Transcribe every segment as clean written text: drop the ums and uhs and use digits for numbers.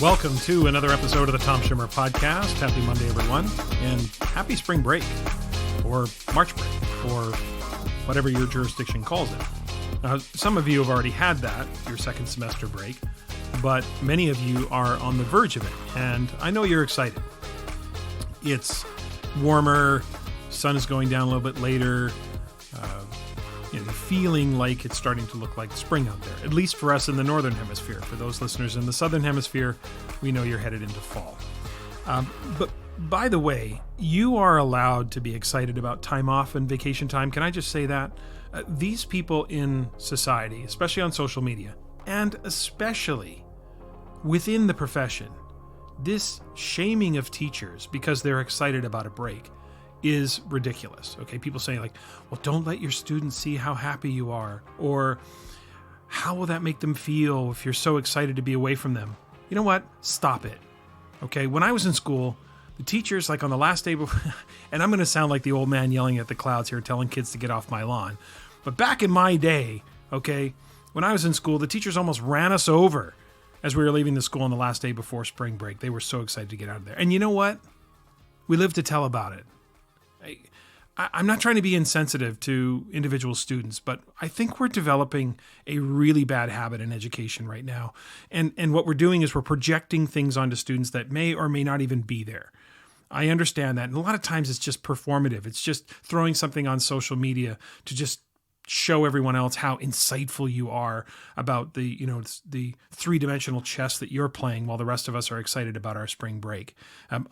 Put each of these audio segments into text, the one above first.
Welcome to another episode of the Tom Schimmer Podcast. Happy Monday, everyone, and happy spring break, or March break, or whatever your jurisdiction calls it. Some of you have already had that, your second semester break, but many of you are on the verge of it, and I know you're excited. It's warmer, sun is going down a little bit later, feeling like it's starting to look like spring out there, at least for us in the Northern Hemisphere. For those listeners in the Southern Hemisphere, we know you're headed into fall. But by the way, you are allowed to be excited about time off and vacation time. Can I just say that? These people in society, especially on social media, and especially within the profession, this shaming of teachers because they're excited about a break is ridiculous. Okay, people saying like, well, don't let your students see how happy you are, or how will that make them feel if you're so excited to be away from them? You know what? Stop it. Okay, when I was in school, the teachers, like on the last day before, and I'm going to sound like the old man yelling at the clouds here, telling kids to get off my lawn, but back in my day, okay, when I was in school, the teachers almost ran us over as we were leaving the school on the last day before spring break. They were so excited to get out of there. And you know what? We live to tell about it. I'm not trying to be insensitive to individual students, but I think we're developing a really bad habit in education right now. And what we're doing is we're projecting things onto students that may or may not even be there. I understand that. And a lot of times it's just performative. It's just throwing something on social media to just show everyone else how insightful you are about the three-dimensional chess that you're playing while the rest of us are excited about our spring break.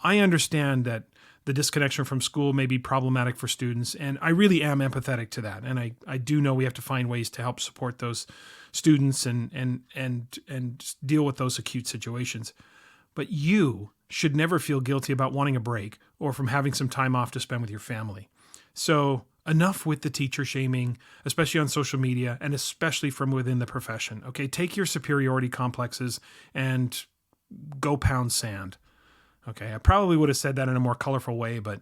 I understand that the disconnection from school may be problematic for students, and I really am empathetic to that. And I do know we have to find ways to help support those students and deal with those acute situations. But you should never feel guilty about wanting a break or from having some time off to spend with your family. So enough with the teacher shaming, especially on social media and especially from within the profession. Okay, take your superiority complexes and go pound sand. Okay, I probably would have said that in a more colorful way, but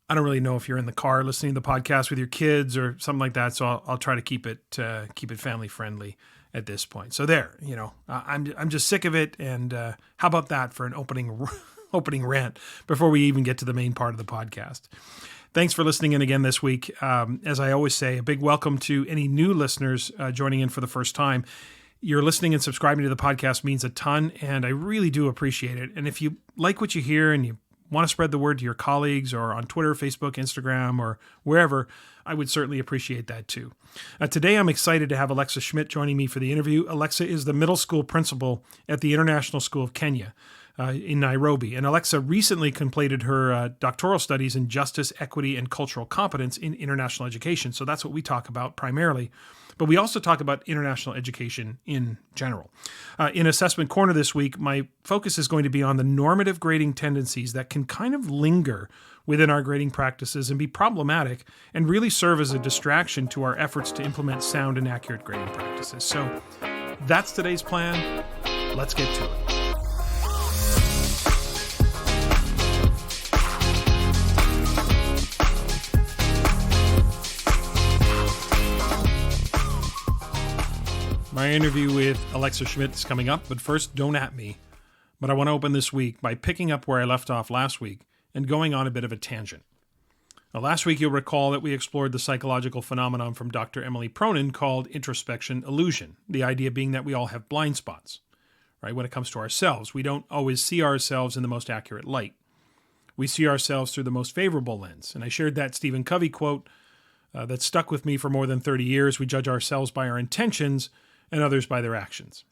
I don't really know if you're in the car listening to the podcast with your kids or something like that. So I'll try to keep it family friendly at this point. So there, I'm just sick of it. And how about that for an opening rant before we even get to the main part of the podcast? Thanks for listening in again this week. As I always say, a big welcome to any new listeners joining in for the first time. Your listening and subscribing to the podcast means a ton, and I really do appreciate it. And if you like what you hear and you want to spread the word to your colleagues or on Twitter, Facebook, Instagram, or wherever, I would certainly appreciate that too. Today, I'm excited to have Alexa Schmid joining me for the interview. Alexa is the middle school principal at the International School of Kenya in Nairobi. And Alexa recently completed her doctoral studies in justice, equity, and cultural competence in international education. So that's what we talk about primarily. But we also talk about international education in general. In Assessment Corner this week, my focus is going to be on the normative grading tendencies that can kind of linger within our grading practices and be problematic and really serve as a distraction to our efforts to implement sound and accurate grading practices. So that's today's plan. Let's get to it. My interview with Alexa Schmid is coming up, but first, don't at me. But I want to open this week by picking up where I left off last week and going on a bit of a tangent. Now, last week, you'll recall that we explored the psychological phenomenon from Dr. Emily Pronin called Introspection Illusion, the idea being that we all have blind spots, right? When it comes to ourselves, we don't always see ourselves in the most accurate light. We see ourselves through the most favorable lens. And I shared that Stephen Covey quote that stuck with me for more than 30 years. We judge ourselves by our intentions and others by their actions.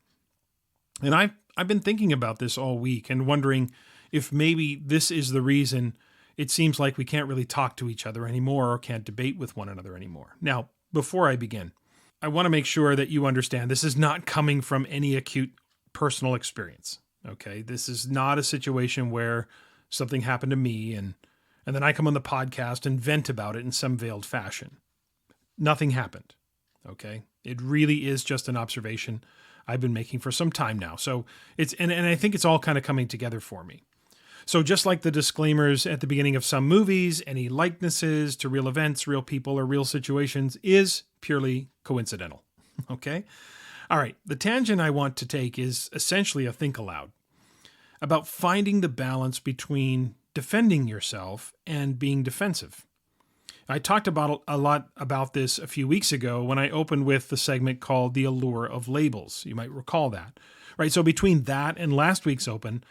And I've been thinking about this all week and wondering if maybe this is the reason it seems like we can't really talk to each other anymore or can't debate with one another anymore. Now, before I begin, I want to make sure that you understand this is not coming from any acute personal experience, okay? This is not a situation where something happened to me and then I come on the podcast and vent about it in some veiled fashion. Nothing happened, okay? It really is just an observation I've been making for some time now. So and I think it's all kind of coming together for me. So just like the disclaimers at the beginning of some movies, any likenesses to real events, real people, or real situations is purely coincidental. Okay? All right, the tangent I want to take is essentially a think aloud about finding the balance between defending yourself and being defensive. I talked about a lot about this a few weeks ago when I opened with the segment called The Allure of Labels. You might recall that, right? So between that and last week's open,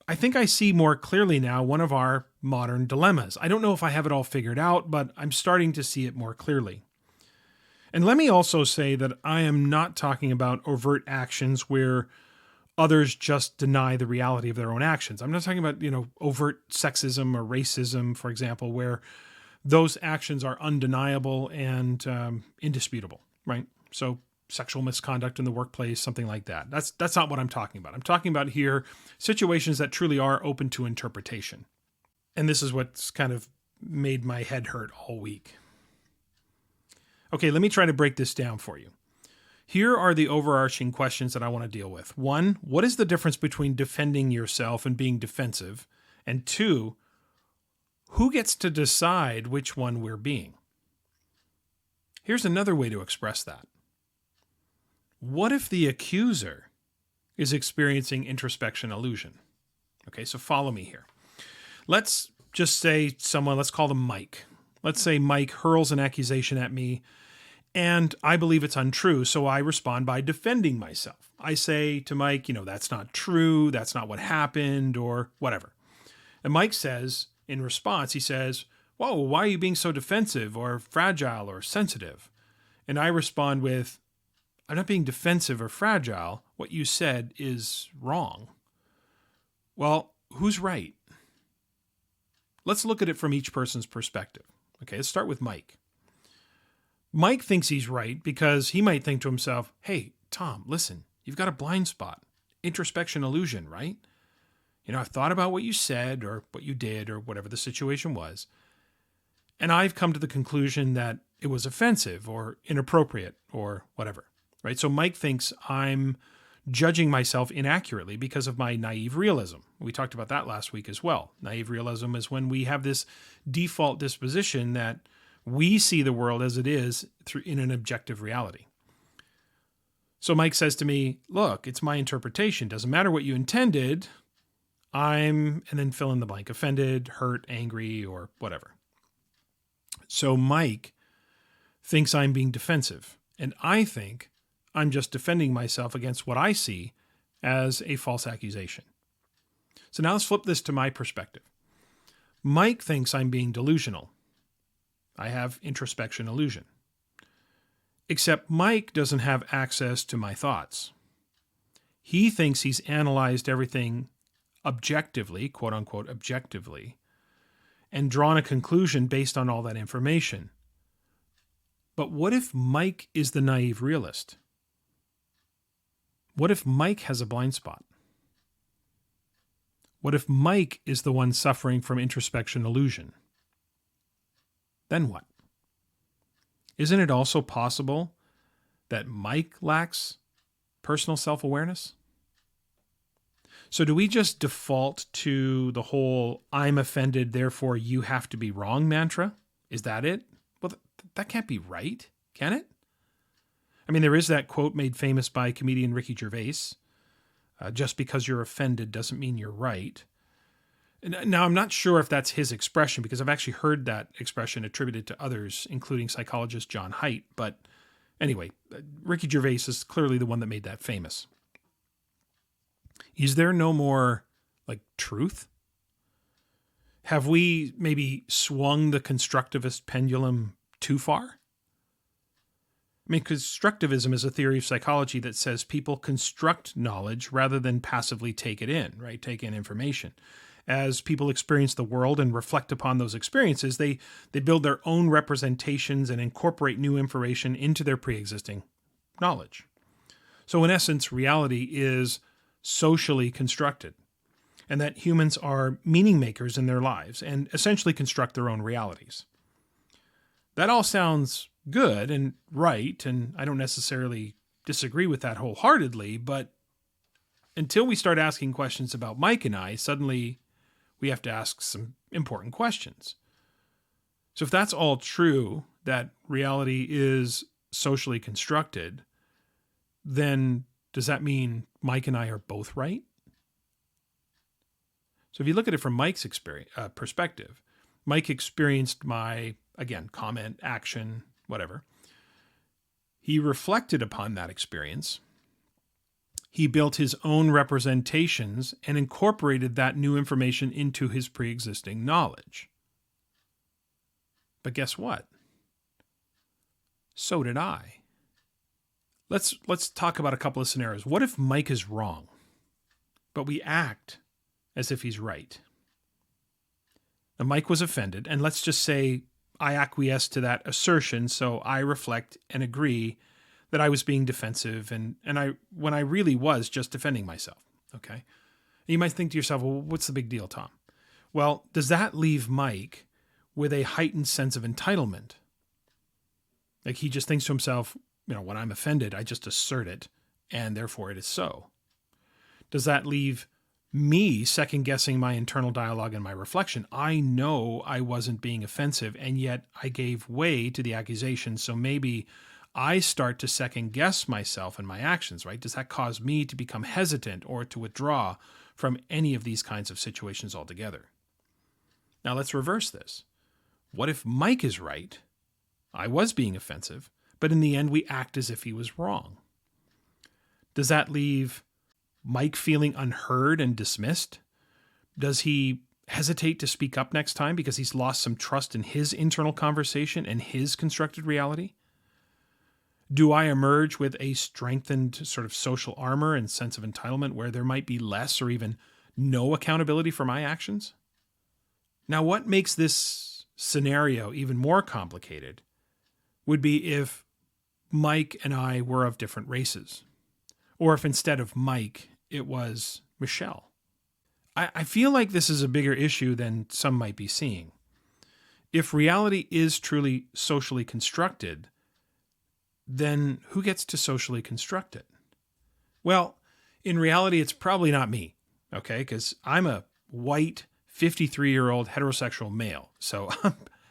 I think I see more clearly now one of our modern dilemmas. I don't know if I have it all figured out, but I'm starting to see it more clearly. And let me also say that I am not talking about overt actions where others just deny the reality of their own actions. I'm not talking about, overt sexism or racism, for example, where those actions are undeniable and indisputable, right? So sexual misconduct in the workplace, something like that. That's not what I'm talking about. I'm talking about here situations that truly are open to interpretation. And this is what's kind of made my head hurt all week. Okay, let me try to break this down for you. Here are the overarching questions that I want to deal with. 1, what is the difference between defending yourself and being defensive? And 2, who gets to decide which one we're being? Here's another way to express that. What if the accuser is experiencing introspection illusion? Okay, so follow me here. Let's just say let's call them Mike. Let's say Mike hurls an accusation at me and I believe it's untrue, so I respond by defending myself. I say to Mike, that's not true, that's not what happened, or whatever. And Mike says, in response, he says, whoa, why are you being so defensive or fragile or sensitive? And I respond with, I'm not being defensive or fragile. What you said is wrong. Well, who's right? Let's look at it from each person's perspective. Okay, let's start with Mike. Mike thinks he's right because he might think to himself, hey, Tom, listen, you've got a blind spot. Introspection illusion, right? I've thought about what you said or what you did or whatever the situation was, and I've come to the conclusion that it was offensive or inappropriate or whatever, right? So Mike thinks I'm judging myself inaccurately because of my naive realism. We talked about that last week as well. Naive realism is when we have this default disposition that we see the world as it is in an objective reality. So Mike says to me, look, it's my interpretation. Doesn't matter what you intended. And then fill in the blank, offended, hurt, angry, or whatever. So Mike thinks I'm being defensive, and I think I'm just defending myself against what I see as a false accusation. So now let's flip this to my perspective. Mike thinks I'm being delusional. I have introspection illusion. Except Mike doesn't have access to my thoughts. He thinks he's analyzed everything objectively, quote unquote, objectively, and drawn a conclusion based on all that information. But what if Mike is the naive realist? What if Mike has a blind spot? What if Mike is the one suffering from introspection illusion? Then what? Isn't it also possible that Mike lacks personal self-awareness? So do we just default to the whole I'm offended, therefore you have to be wrong mantra? Is that it? Well, that can't be right, can it? I mean, there is that quote made famous by comedian Ricky Gervais, just because you're offended doesn't mean you're right. Now, I'm not sure if that's his expression, because I've actually heard that expression attributed to others, including psychologist John Haidt. But anyway, Ricky Gervais is clearly the one that made that famous. Is there no more, truth? Have we maybe swung the constructivist pendulum too far? I mean, constructivism is a theory of psychology that says people construct knowledge rather than passively take it in, right? Take in information. As people experience the world and reflect upon those experiences, they build their own representations and incorporate new information into their pre-existing knowledge. So in essence, reality is socially constructed, and that humans are meaning makers in their lives and essentially construct their own realities. That all sounds good and right, and I don't necessarily disagree with that wholeheartedly, but until we start asking questions about Mike and I, suddenly we have to ask some important questions. So if that's all true, that reality is socially constructed, then does that mean Mike and I are both right? So if you look at it from Mike's perspective, Mike experienced my, again, comment, action, whatever. He reflected upon that experience. He built his own representations and incorporated that new information into his pre-existing knowledge. But guess what? So did I. Let's talk about a couple of scenarios. What if Mike is wrong, but we act as if he's right? Now, Mike was offended, and let's just say I acquiesce to that assertion, so I reflect and agree that I was being defensive, and when I really was just defending myself, okay? And you might think to yourself, well, what's the big deal, Tom? Well, does that leave Mike with a heightened sense of entitlement? Like he just thinks to himself, when I'm offended, I just assert it, and therefore it is so. Does that leave me second-guessing my internal dialogue and my reflection? I know I wasn't being offensive, and yet I gave way to the accusation, so maybe I start to second-guess myself and my actions, right? Does that cause me to become hesitant or to withdraw from any of these kinds of situations altogether? Now let's reverse this. What if Mike is right? I was being offensive, but in the end we act as if he was wrong. Does that leave Mike feeling unheard and dismissed? Does he hesitate to speak up next time because he's lost some trust in his internal conversation and his constructed reality? Do I emerge with a strengthened sort of social armor and sense of entitlement where there might be less or even no accountability for my actions? Now, what makes this scenario even more complicated would be if Mike and I were of different races, or if instead of Mike, it was Michelle. I feel like this is a bigger issue than some might be seeing. If reality is truly socially constructed, then who gets to socially construct it? Well, in reality, it's probably not me, okay? Because I'm a white, 53-year-old heterosexual male. So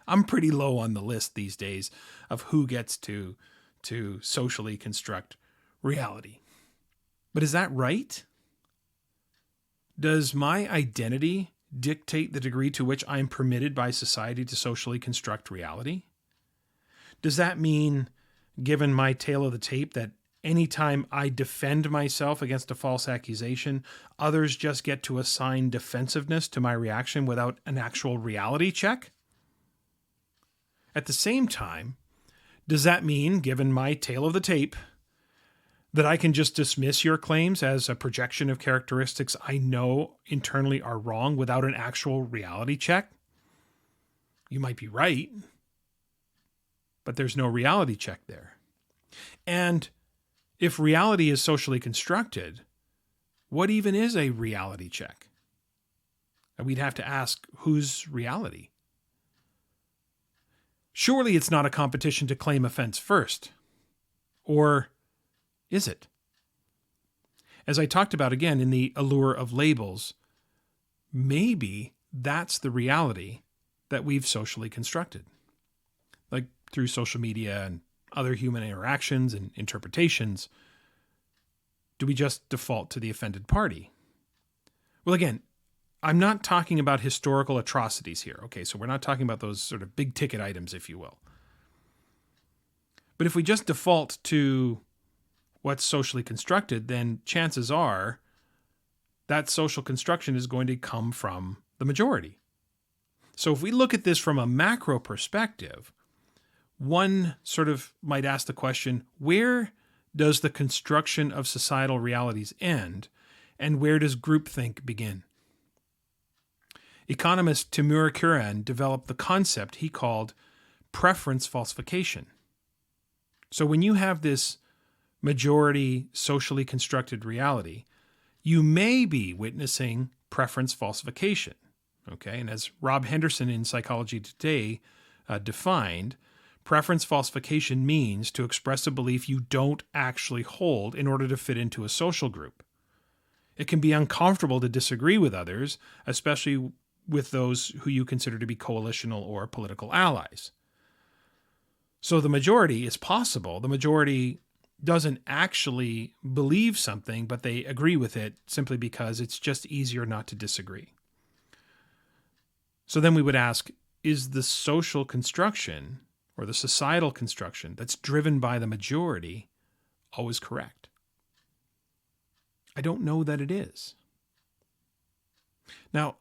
I'm pretty low on the list these days of who gets to socially construct reality. But is that right? Does my identity dictate the degree to which I'm permitted by society to socially construct reality? Does that mean, given my tale of the tape, that anytime I defend myself against a false accusation, others just get to assign defensiveness to my reaction without an actual reality check? At the same time, does that mean, given my tale of the tape, that I can just dismiss your claims as a projection of characteristics I know internally are wrong without an actual reality check? You might be right, but there's no reality check there. And if reality is socially constructed, what even is a reality check? And we'd have to ask, whose reality? Surely it's not a competition to claim offense first. Or is it? As I talked about again in the allure of labels, maybe that's the reality that we've socially constructed. Like through social media and other human interactions and interpretations, do we just default to the offended party? Well, again, I'm not talking about historical atrocities here. Okay, so we're not talking about those sort of big ticket items, if you will. But if we just default to what's socially constructed, then chances are that social construction is going to come from the majority. So if we look at this from a macro perspective, one sort of might ask the question, where does the construction of societal realities end, and where does groupthink begin? Economist Timur Kuran developed the concept he called preference falsification. So when you have this majority socially constructed reality, you may be witnessing preference falsification. Okay, and as Rob Henderson in Psychology Today defined, preference falsification means to express a belief you don't actually hold in order to fit into a social group. It can be uncomfortable to disagree with others, especially with those who you consider to be coalitional or political allies. So the majority is possible. The majority doesn't actually believe something, but they agree with it simply because it's just easier not to disagree. So then we would ask, is the social construction or the societal construction that's driven by the majority always correct? I don't know that it is. Now,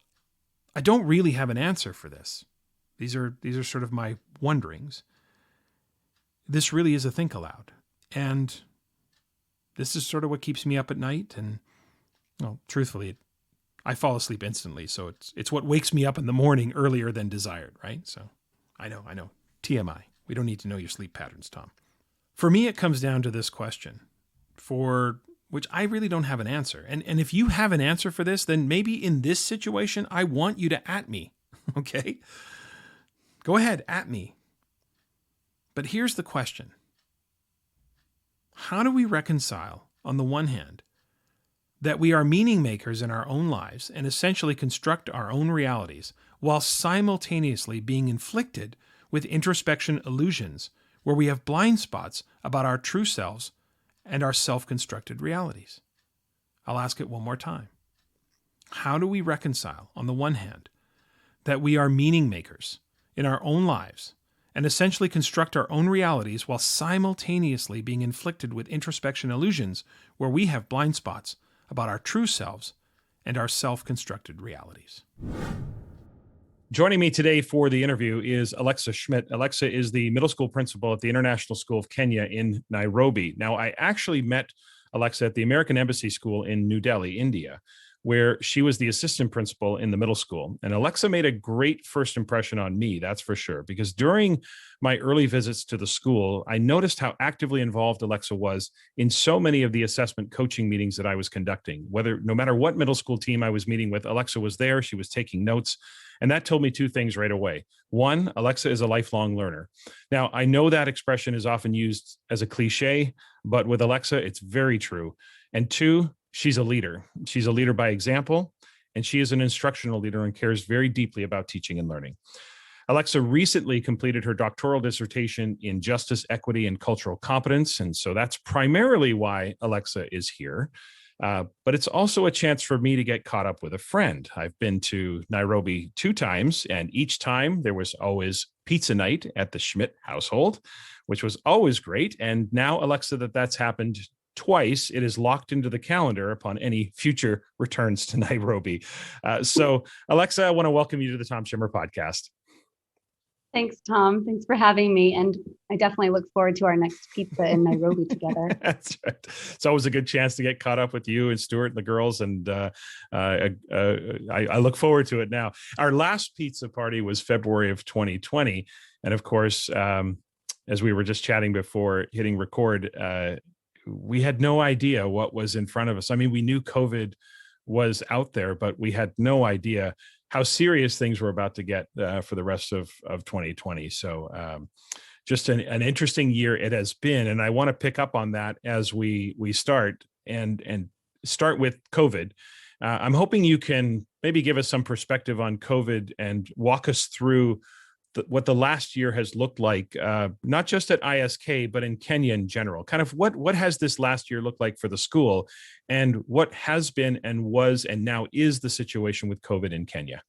I don't really have an answer for this. These are sort of my wonderings. This really is a think aloud. And this is sort of what keeps me up at night. And, well, truthfully, I fall asleep instantly. So it's what wakes me up in the morning earlier than desired, right? So I know. TMI. We don't need to know your sleep patterns, Tom. For me, it comes down to this question, for which I really don't have an answer. And if you have an answer for this, then maybe in this situation, I want you to at me, okay? Go ahead, at me. But here's the question. How do we reconcile, on the one hand, that we are meaning makers in our own lives and essentially construct our own realities while simultaneously being inflicted with introspection illusions where we have blind spots about our true selves and our self-constructed realities? I'll ask it one more time. How do we reconcile, on the one hand, that we are meaning makers in our own lives and essentially construct our own realities while simultaneously being inflicted with introspection illusions where we have blind spots about our true selves and our self-constructed realities? Joining me today for the interview is Alexa Schmid. Alexa is the middle school principal at the International School of Kenya in Nairobi. Now, I actually met Alexa at the American Embassy School in New Delhi, India, where she was the assistant principal in the middle school. And Alexa made a great first impression on me, that's for sure, because during my early visits to the school, I noticed how actively involved Alexa was in so many of the assessment coaching meetings that I was conducting. No matter what middle school team I was meeting with, Alexa was there, she was taking notes. And that told me two things right away. One, Alexa is a lifelong learner. Now, I know that expression is often used as a cliche, but with Alexa, it's very true. And two, she's a leader. She's a leader by example, and she is an instructional leader and cares very deeply about teaching and learning. Alexa recently completed her doctoral dissertation in justice, equity, and cultural competence. And so that's primarily why Alexa is here. But it's also a chance for me to get caught up with a friend. I've been to Nairobi 2 times, and each time there was always pizza night at the Schmid household, which was always great. And now, Alexa, that's happened twice, it is locked into the calendar upon any future returns to Nairobi. So, Alexa, I want to welcome you to the Tom Schimmer podcast. Thanks, Tom. Thanks for having me. And I definitely look forward to our next pizza in Nairobi together. That's right. It's always a good chance to get caught up with you and Stuart and the girls. And I look forward to it now. Our last pizza party was February of 2020. And of course, as we were just chatting before hitting record, we had no idea what was in front of us. I mean, we knew COVID was out there, but we had no idea how serious things were about to get for the rest of 2020. So just an interesting year it has been. And I want to pick up on that as we start and start with COVID. I'm hoping you can maybe give us some perspective on COVID and walk us through what the last year has looked like, not just at ISK, but in Kenya in general. Kind of what has this last year looked like for the school, and what has been and was and now is the situation with COVID in Kenya?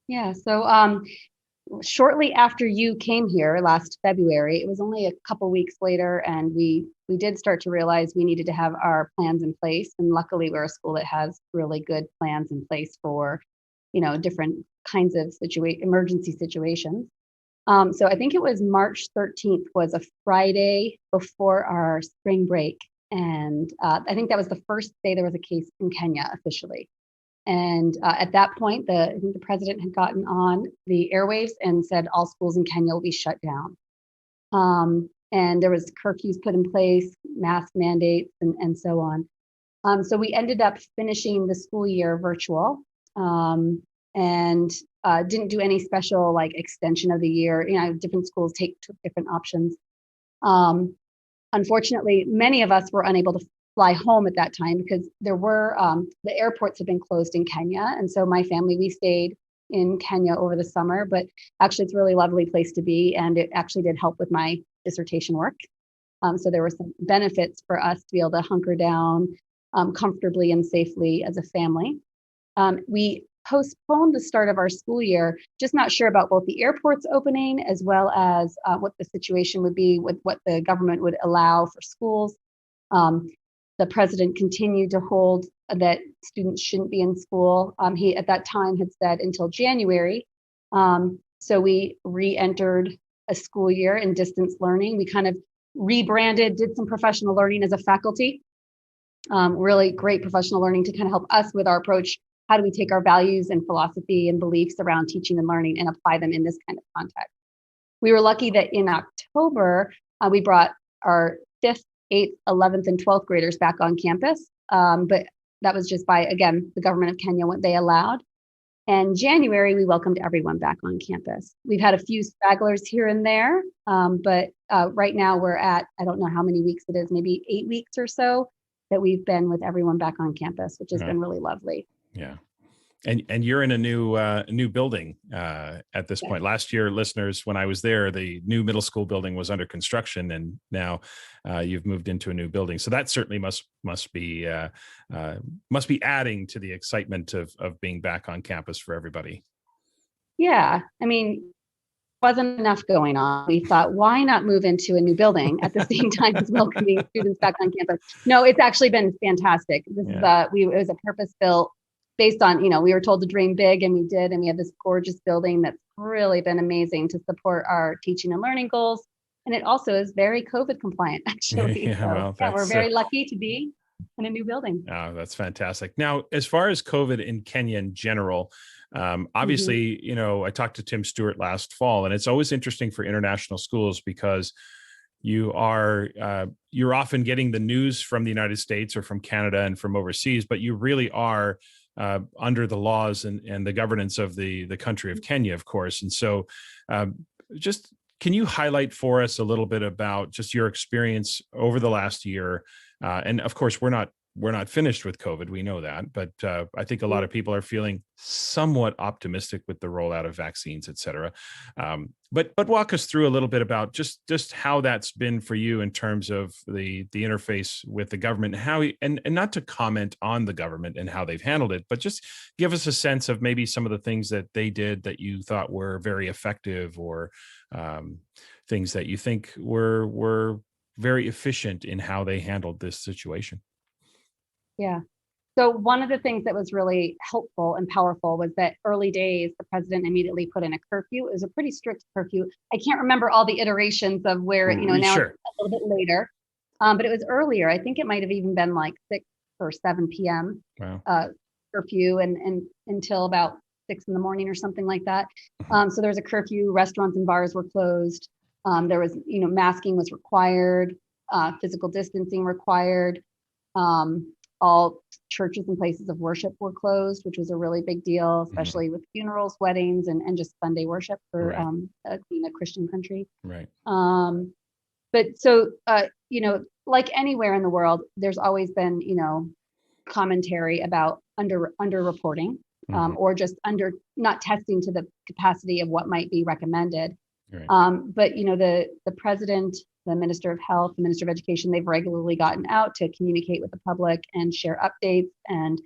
Yeah, so shortly after you came here last February, it was only a couple weeks later, and we did start to realize we needed to have our plans in place. And luckily, we're a school that has really good plans in place for, different kinds of emergency situations. So I think it was March 13th was a Friday before our spring break. And I think that was the first day there was a case in Kenya officially. And at that point, I think the president had gotten on the airwaves and said all schools in Kenya will be shut down. And there was curfews put in place, mask mandates, and so on. So we ended up finishing the school year virtual. And didn't do any special extension of the year. Different schools took different options. Unfortunately, many of us were unable to fly home at that time because there were the airports had been closed in Kenya, and so my family, we stayed in Kenya over the summer. But actually, it's a really lovely place to be, and it actually did help with my dissertation work. So there were some benefits for us to be able to hunker down comfortably and safely as a family. We postponed the start of our school year, just not sure about both the airports opening as well as what the situation would be with what the government would allow for schools. The president continued to hold that students shouldn't be in school. He, at that time, had said until January. So we re-entered a school year in distance learning. We kind of rebranded, did some professional learning as a faculty. Really great professional learning to kind of help us with our approach. How do we take our values and philosophy and beliefs around teaching and learning and apply them in this kind of context? We were lucky that in October, we brought our 5th, 8th, 11th, and 12th graders back on campus. But that was just by, again, the government of Kenya, what they allowed. And January, we welcomed everyone back on campus. We've had a few stragglers here and there, but right now we're at, I don't know how many weeks it is, maybe 8 weeks or so that we've been with everyone back on campus, which has been really lovely. Yeah. And you're in a new building at this point. Last year, listeners, when I was there, the new middle school building was under construction, and now you've moved into a new building. So that certainly must be adding to the excitement of being back on campus for everybody. Yeah, I mean, wasn't enough going on. We thought, why not move into a new building at the same time as welcoming students back on campus? No, it's actually been fantastic. This is it was a purpose-built. Based on, we were told to dream big, and we did. And we have this gorgeous building that's really been amazing to support our teaching and learning goals. And it also is very COVID compliant, actually. We're very lucky to be in a new building. Oh, that's fantastic. Now, as far as COVID in Kenya in general, obviously, I talked to Tim Stewart last fall, and it's always interesting for international schools because you're often getting the news from the United States or from Canada and from overseas, but you really are under the laws and the governance of the country of Kenya, of course. And so just can you highlight for us a little bit about just your experience over the last year? And of course, we're not finished with COVID. We know that, but I think a lot of people are feeling somewhat optimistic with the rollout of vaccines, et cetera. But walk us through a little bit about just how that's been for you in terms of the interface with the government, and not to comment on the government and how they've handled it, but just give us a sense of maybe some of the things that they did that you thought were very effective, or things that you think were very efficient in how they handled this situation. Yeah. So one of the things that was really helpful and powerful was that early days, the president immediately put in a curfew. It was a pretty strict curfew. I can't remember all the iterations of where, now sure. It's a little bit later, but it was earlier. I think it might have even been like 6 or 7 p.m. Wow. Curfew and until about 6 in the morning or something like that. So there was a curfew. Restaurants and bars were closed. There was, masking was required, physical distancing required. All churches and places of worship were closed, which was a really big deal, especially with funerals, weddings, and just Sunday worship for being a Christian country. Right. But so, like anywhere in the world, there's always been, commentary about underreporting, or just not testing to the capacity of what might be recommended. Right. But the president, the Minister of Health, the Minister of Education, they've regularly gotten out to communicate with the public and share updates, and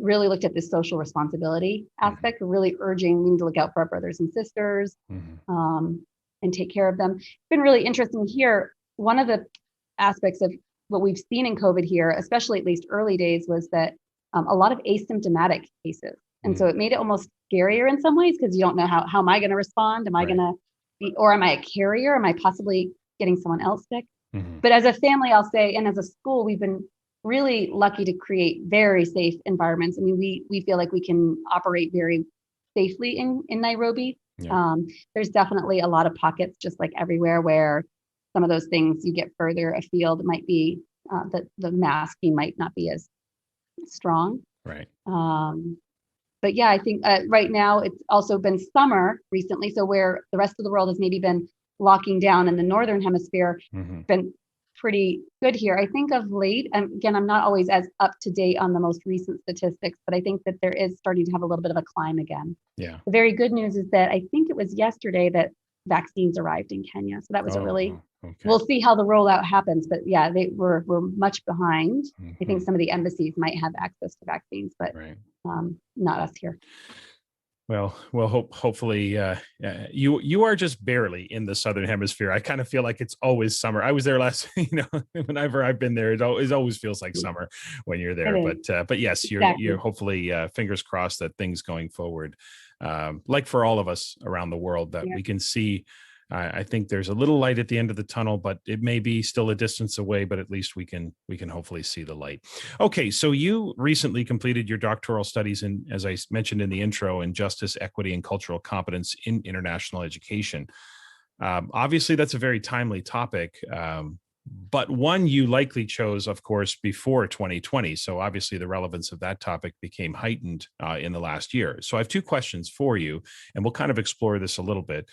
really looked at this social responsibility aspect. We're really urging we need to look out for our brothers and sisters and take care of them. It's been really interesting here. One of the aspects of what we've seen in COVID here, especially at least early days, was that a lot of asymptomatic cases. And so it made it almost scarier in some ways, because you don't know how am I going to respond? Am I going to be, or am I a carrier? Am I possibly getting someone else sick? But as a family, I'll say, and as a school, we've been really lucky to create very safe environments. I mean, we feel like we can operate very safely in Nairobi. Yeah. There's definitely a lot of pockets, just like everywhere, where some of those things you get further afield might be the masking might not be as strong. Right. But yeah, I think right now it's also been summer recently. So where the rest of the world has maybe been locking down in the Northern Hemisphere, been pretty good here. I think of late, and again, I'm not always as up to date on the most recent statistics, but I think that there is starting to have a little bit of a climb again. Yeah. The very good news is that I think it was yesterday that vaccines arrived in Kenya. So that was a really, okay. we'll see how the rollout happens. But yeah, they were much behind. I think some of the embassies might have access to vaccines, but not us here. Well, hopefully you are just barely in the Southern Hemisphere. I kind of feel like it's always summer. I was there last, whenever I've been there, it always feels like summer when you're there. But yes, you're hopefully fingers crossed that things going forward, like for all of us around the world, that we can see. I think there's a little light at the end of the tunnel, but it may be still a distance away, but at least we can hopefully see the light. Okay, so you recently completed your doctoral studies in, as I mentioned in the intro, in justice, equity, and cultural competence in international education. Obviously, that's a very timely topic, but one you likely chose, of course, before 2020. So obviously the relevance of that topic became heightened in the last year. So I have two questions for you, and we'll kind of explore this a little bit.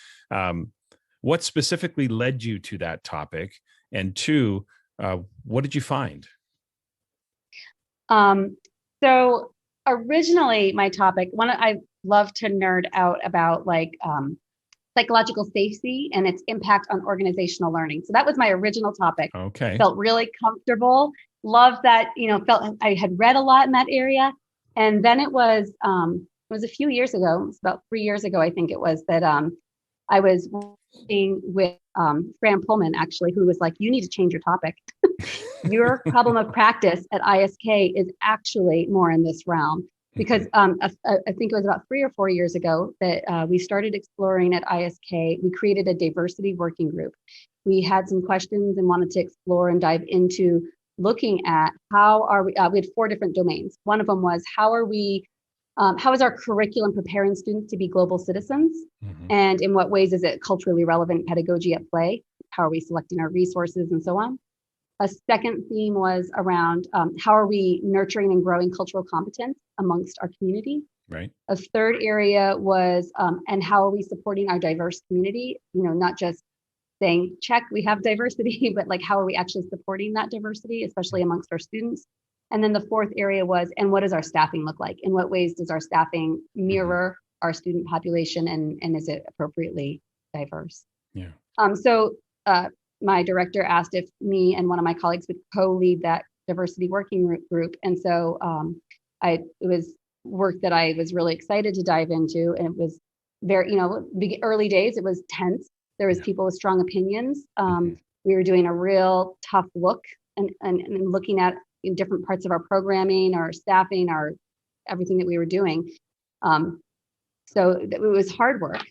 What specifically led you to that topic? And two, what did you find? So originally my topic, I love to nerd out about psychological safety and its impact on organizational learning. So that was my original topic. Okay. Felt really comfortable. Loved that, felt I had read a lot in that area. And then it was a few years ago, it was about 3 years ago, I think it was, that I was working with Fran Pullman, actually, who was like, you need to change your topic. Your problem of practice at ISK is actually more in this realm. Because I think it was about 3 or 4 years ago that we started exploring at ISK. We created a diversity working group. We had some questions and wanted to explore and dive into looking at how are we had 4 different domains. One of them was how is our curriculum preparing students to be global citizens? And in what ways is it culturally relevant pedagogy at play? How are we selecting our resources and so on? A second theme was around how are we nurturing and growing cultural competence amongst our community? Right. A third area was, and how are we supporting our diverse community? Not just saying, check, we have diversity, but like, how are we actually supporting that diversity, especially amongst our students? And then the fourth area was, and what does our staffing look like? In what ways does our staffing mirror our student population, and is it appropriately diverse? Yeah. So my director asked if me and one of my colleagues would co-lead that diversity working group. And so it was work that I was really excited to dive into. And it was very, early days, it was tense. There was people with strong opinions. We were doing a real tough look and looking at in different parts of our programming, our staffing, our everything that we were doing. So it was hard work.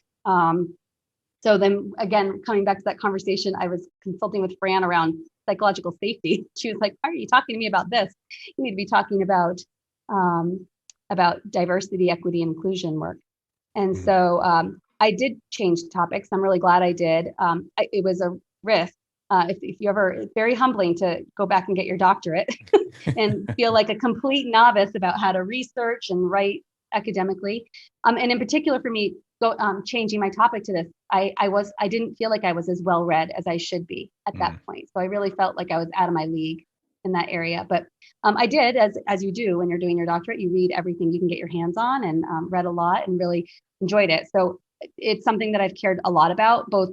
So then again, coming back to that conversation, I was consulting with Fran around psychological safety. She was like, why are you talking to me about this? You need to be talking about diversity, equity, and inclusion work. And so I did change topics. I'm really glad I did. It was a risk. If you ever, it's very humbling to go back and get your doctorate and feel like a complete novice about how to research and write academically. And in particular for me, changing my topic to this, I didn't feel like I was as well read as I should be at that point. So I really felt like I was out of my league in that area. But I did, as you do when you're doing your doctorate, you read everything you can get your hands on, and read a lot and really enjoyed it. So it's something that I've cared a lot about, both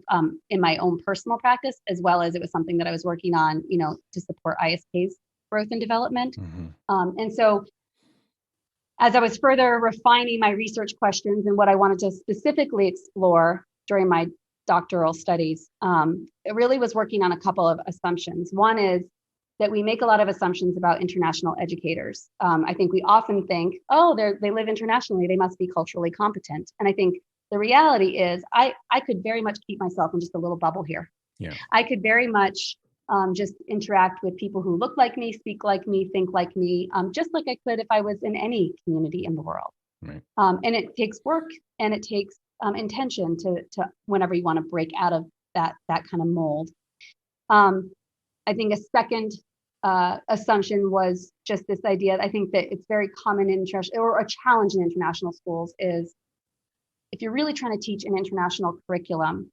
in my own personal practice, as well as it was something that I was working on, to support ISK's growth and development. And so as I was further refining my research questions and what I wanted to specifically explore during my doctoral studies, it really was working on a couple of assumptions. One is that we make a lot of assumptions about international educators. I think we often think, oh, they live internationally, they must be culturally competent. And I think the reality is I could very much keep myself in just a little bubble here. Yeah. I could very much just interact with people who look like me, speak like me, think like me, just like I could if I was in any community in the world. Right. And it takes work and it takes intention to whenever you want to break out of that kind of mold. I think a second assumption was just this idea. I think that it's very common in or a challenge in international schools is if you're really trying to teach an international curriculum,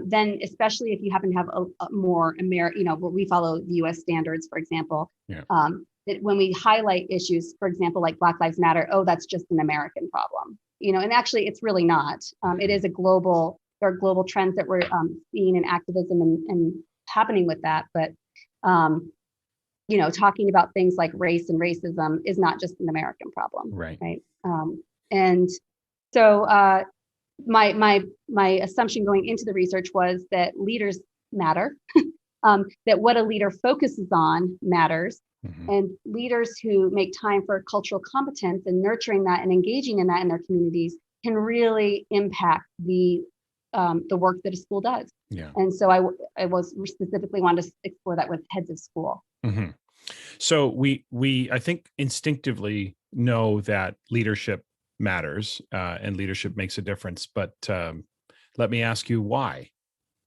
then especially if you happen to have a more where we follow the U.S. standards, for example, that when we highlight issues, for example, like Black Lives Matter, oh, that's just an American problem, and actually it's really not. It is a global there are global trends that we're seeing in activism and happening with that. But, talking about things like race and racism is not just an American problem. Right. And so my assumption going into the research was that leaders matter, that what a leader focuses on matters. Mm-hmm. And leaders who make time for cultural competence and nurturing that and engaging in that in their communities can really impact the work that a school does. Yeah. And so I was specifically wanted to explore that with heads of school. Mm-hmm. So we I think instinctively know that leadership matters and leadership makes a difference. But let me ask you why?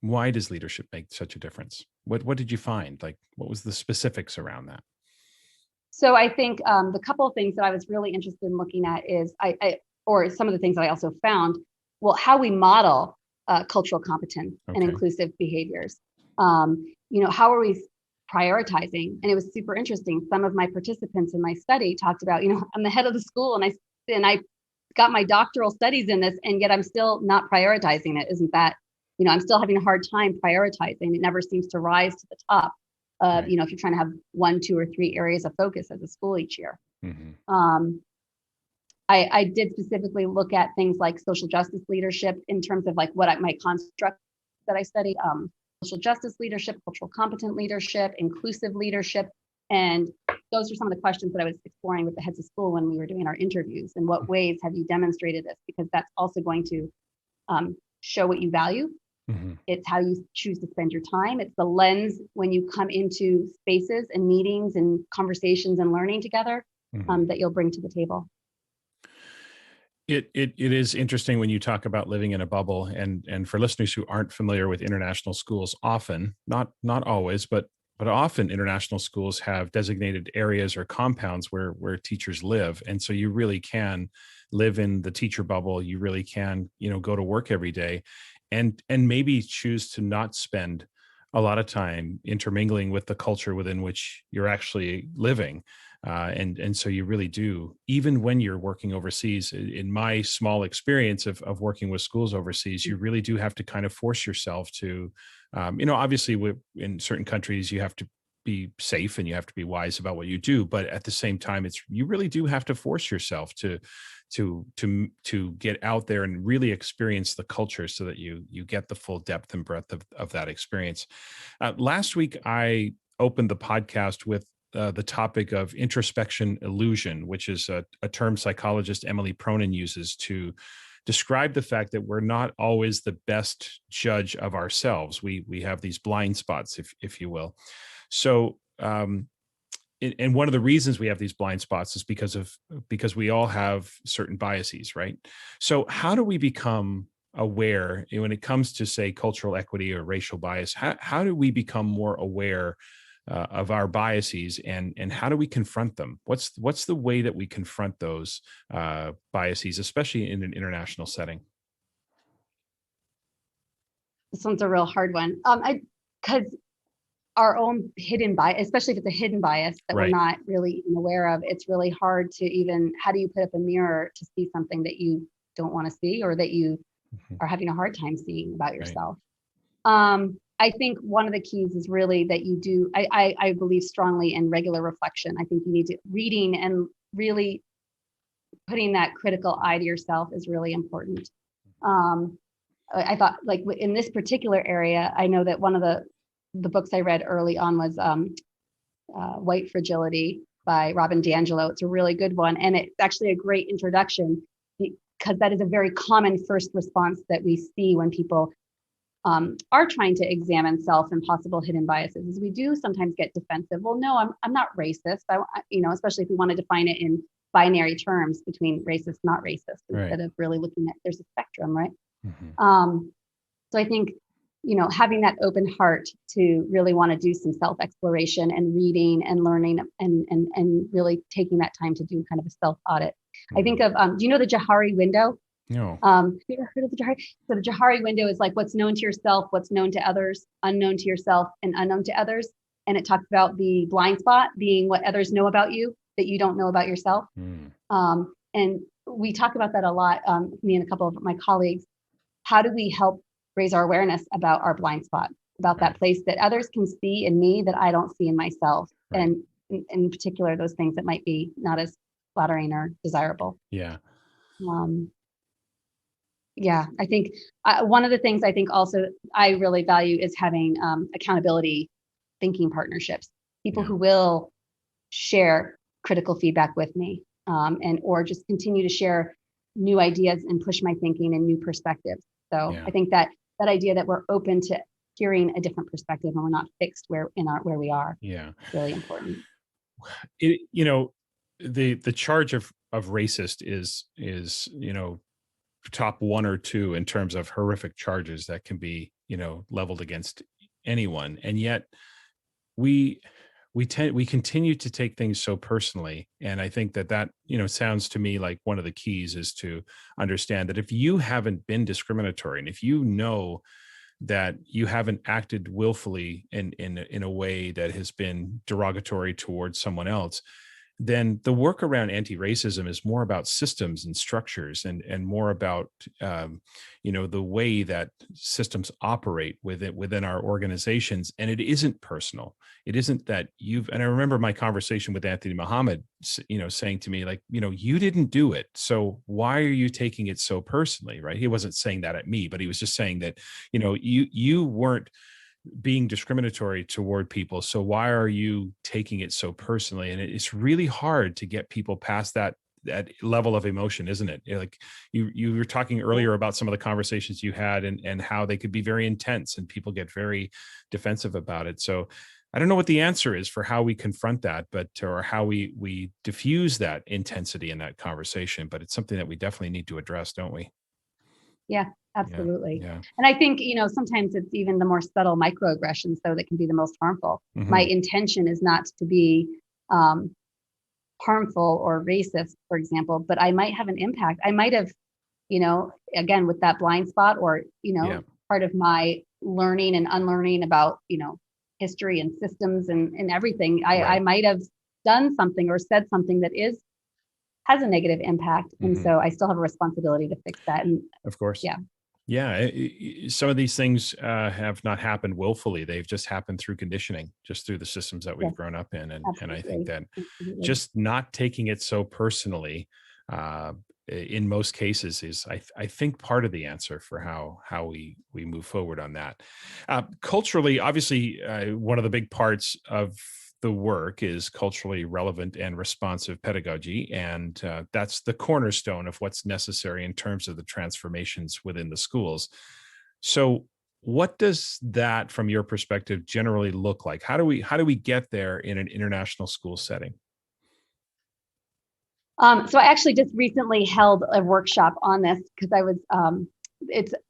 Why does leadership make such a difference? What did you find? Like, what was the specifics around that? So I think the couple of things that I was really interested in looking at is or some of the things that I also found, well, how we model cultural competence and inclusive behaviors. How are we prioritizing? And it was super interesting. Some of my participants in my study talked about, I'm the head of the school and I got my doctoral studies in this, and yet I'm still not prioritizing it. Isn't that, I'm still having a hard time prioritizing. It never seems to rise to the top of, if you're trying to have 1, 2, or 3 areas of focus as a school each year. Mm-hmm. I did specifically look at things like social justice leadership in terms of like my construct that I studied, social justice leadership, cultural competent leadership, inclusive leadership. And those are some of the questions that I was exploring with the heads of school when we were doing our interviews. In what ways have you demonstrated this? Because that's also going to show what you value. Mm-hmm. It's how you choose to spend your time. It's the lens when you come into spaces and meetings and conversations and learning together that you'll bring to the table. It is interesting when you talk about living in a bubble, and for listeners who aren't familiar with international schools, often, not always, but often international schools have designated areas or compounds where teachers live. And so you really can live in the teacher bubble. You really can, go to work every day and maybe choose to not spend a lot of time intermingling with the culture within which you're actually living. And so you really do, even when you're working overseas, in my small experience of working with schools overseas, you really do have to kind of force yourself to, obviously in certain countries, you have to be safe and you have to be wise about what you do. But at the same time, you really do have to force yourself to get out there and really experience the culture so that you get the full depth and breadth of that experience. Last week, I opened the podcast with the topic of introspection illusion, which is a term psychologist Emily Pronin uses to describe the fact that we're not always the best judge of ourselves. We have these blind spots, if you will. So, and one of the reasons we have these blind spots is because we all have certain biases, right? So how do we become aware when it comes to, say, cultural equity or racial bias? How do we become more aware of our biases, and how do we confront them? What's the way that we confront those biases, especially in an international setting? This one's a real hard one. Because our own hidden bias, especially if it's a hidden bias that we're not really even aware of, it's really hard to even, how do you put up a mirror to see something that you don't want to see or that you are having a hard time seeing about yourself? I think one of the keys is really that you do, I believe strongly in regular reflection. I think you need to reading and really putting that critical eye to yourself is really important. I thought, like, in this particular area, I know that one of the books I read early on was White Fragility by Robin DiAngelo. It's a really good one. And it's actually a great introduction because that is a very common first response that we see when people are trying to examine self and possible hidden biases. Is we do sometimes get defensive. Well, no, I'm not racist. Especially if we want to define it in binary terms between racist, not racist, instead of really looking at, there's a spectrum, right? Mm-hmm. So I think, having that open heart to really want to do some self-exploration and reading and learning and really taking that time to do kind of a self-audit. Mm-hmm. I think of, do you know the Johari window? No. Have you ever heard of the Johari? So the Johari window is like what's known to yourself, what's known to others, unknown to yourself, and unknown to others. And it talks about the blind spot being what others know about you that you don't know about yourself. And we talk about that a lot, me and a couple of my colleagues. How do we help raise our awareness about our blind spot, about that place that others can see in me that I don't see in myself. Right. And in particular, those things that might be not as flattering or desirable. Yeah. Yeah, I think one of the things I think also I really value is having accountability thinking partnerships, people who will share critical feedback with me, and or just continue to share new ideas and push my thinking and new perspectives. So I think that idea that we're open to hearing a different perspective and we're not fixed where we are. Yeah. Really important. The charge of racist is top one or two in terms of horrific charges that can be leveled against anyone, and yet we continue to take things so personally. And I think that sounds to me like one of the keys is to understand that if you haven't been discriminatory, and if you know that you haven't acted willfully in a way that has been derogatory towards someone else, then the work around anti-racism is more about systems and structures and more about the way that systems operate within our organizations. And it isn't personal. It isn't that and I remember my conversation with Anthony Muhammad, saying to me, like, you didn't do it, so why are you taking it so personally, right? He wasn't saying that at me, but he was just saying that, you weren't being discriminatory toward people, so why are you taking it so personally? And it's really hard to get people past that level of emotion, isn't it? Like you were talking earlier about some of the conversations you had and how they could be very intense and people get very defensive about it. So I don't know what the answer is for how we confront that, or how we diffuse that intensity in that conversation, but it's something that we definitely need to address, don't we? Yeah, absolutely. Yeah. And I think, sometimes it's even the more subtle microaggressions, though, that can be the most harmful. Mm-hmm. My intention is not to be harmful or racist, for example, but I might have an impact. I might have, again, with that blind spot or, part of my learning and unlearning about, history and systems and everything. I might have done something or said something that has a negative impact. And so I still have a responsibility to fix that. And of course. Yeah. Some of these things have not happened willfully. They've just happened through conditioning, just through the systems that we've grown up in. And I think that just not taking it so personally, in most cases, is I think part of the answer for how we move forward on that. Culturally, obviously, one of the big parts of the work is culturally relevant and responsive pedagogy, and that's the cornerstone of what's necessary in terms of the transformations within the schools. So what does that, from your perspective, generally look like? How do we get there in an international school setting? So I actually just recently held a workshop on this because I was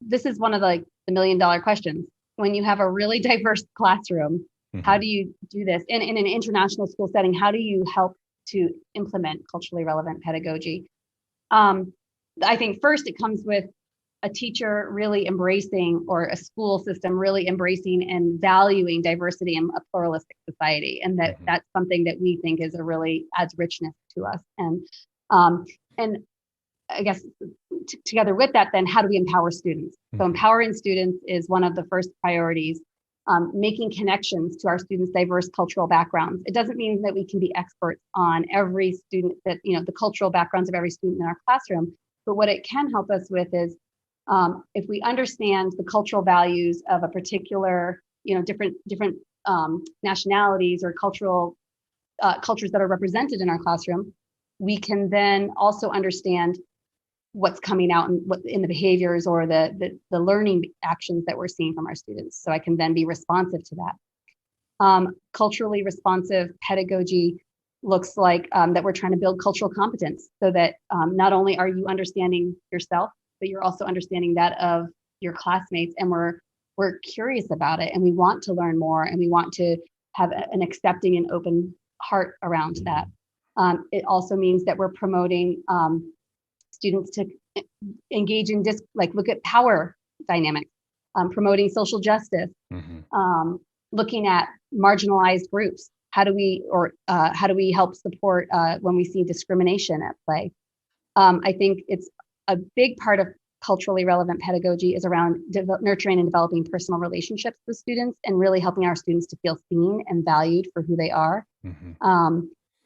this is one of the $1 million questions. When you have a really diverse classroom, how do you do this in an international school setting? How do you help to implement culturally relevant pedagogy? I think first it comes with a teacher really embracing, or a school system really embracing and valuing diversity in a pluralistic society. And that's something that we think really adds richness to us. And I guess together with that, then how do we empower students? So empowering students is one of the first priorities. Making connections to our students' diverse cultural backgrounds. It doesn't mean that we can be experts on every student, that the cultural backgrounds of every student in our classroom, but what it can help us with is if we understand the cultural values of a particular, different nationalities or cultural cultures that are represented in our classroom, we can then also understand what's coming out in the behaviors or the learning actions that we're seeing from our students. So I can then be responsive to that. Culturally responsive pedagogy looks like that we're trying to build cultural competence, so that not only are you understanding yourself, but you're also understanding that of your classmates, and we're curious about it, and we want to learn more, and we want to have an accepting and open heart around that. It also means that we're promoting students to engage in look at power dynamics, promoting social justice, looking at marginalized groups. How do we help support when we see discrimination at play? I think it's a big part of culturally relevant pedagogy is around nurturing and developing personal relationships with students and really helping our students to feel seen and valued for who they are.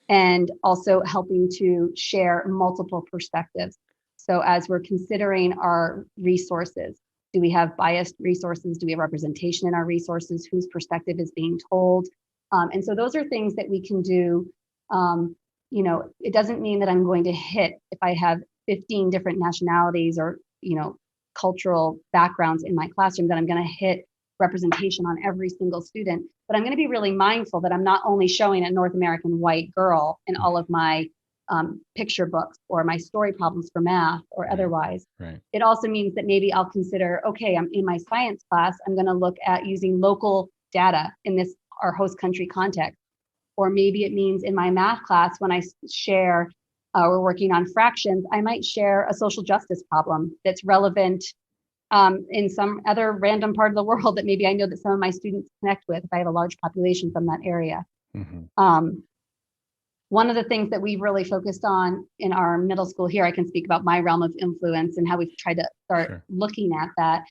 And also helping to share multiple perspectives. So as we're considering our resources, do we have biased resources? Do we have representation in our resources? Whose perspective is being told? And so those are things that we can do. It doesn't mean that I'm going to hit, if I have 15 different nationalities or, cultural backgrounds in my classroom, that I'm going to hit representation on every single student. But I'm going to be really mindful that I'm not only showing a North American white girl in all of my picture books or my story problems for math or otherwise. Right. It also means that maybe I'll consider, okay, I'm in my science class, I'm going to look at using local data in our host country context. Or maybe it means in my math class, when I share, we're working on fractions, I might share a social justice problem that's relevant in some other random part of the world that maybe I know that some of my students connect with if I have a large population from that area. One of the things that we've really focused on in our middle school here, I can speak about my realm of influence and how we've tried to start looking at that.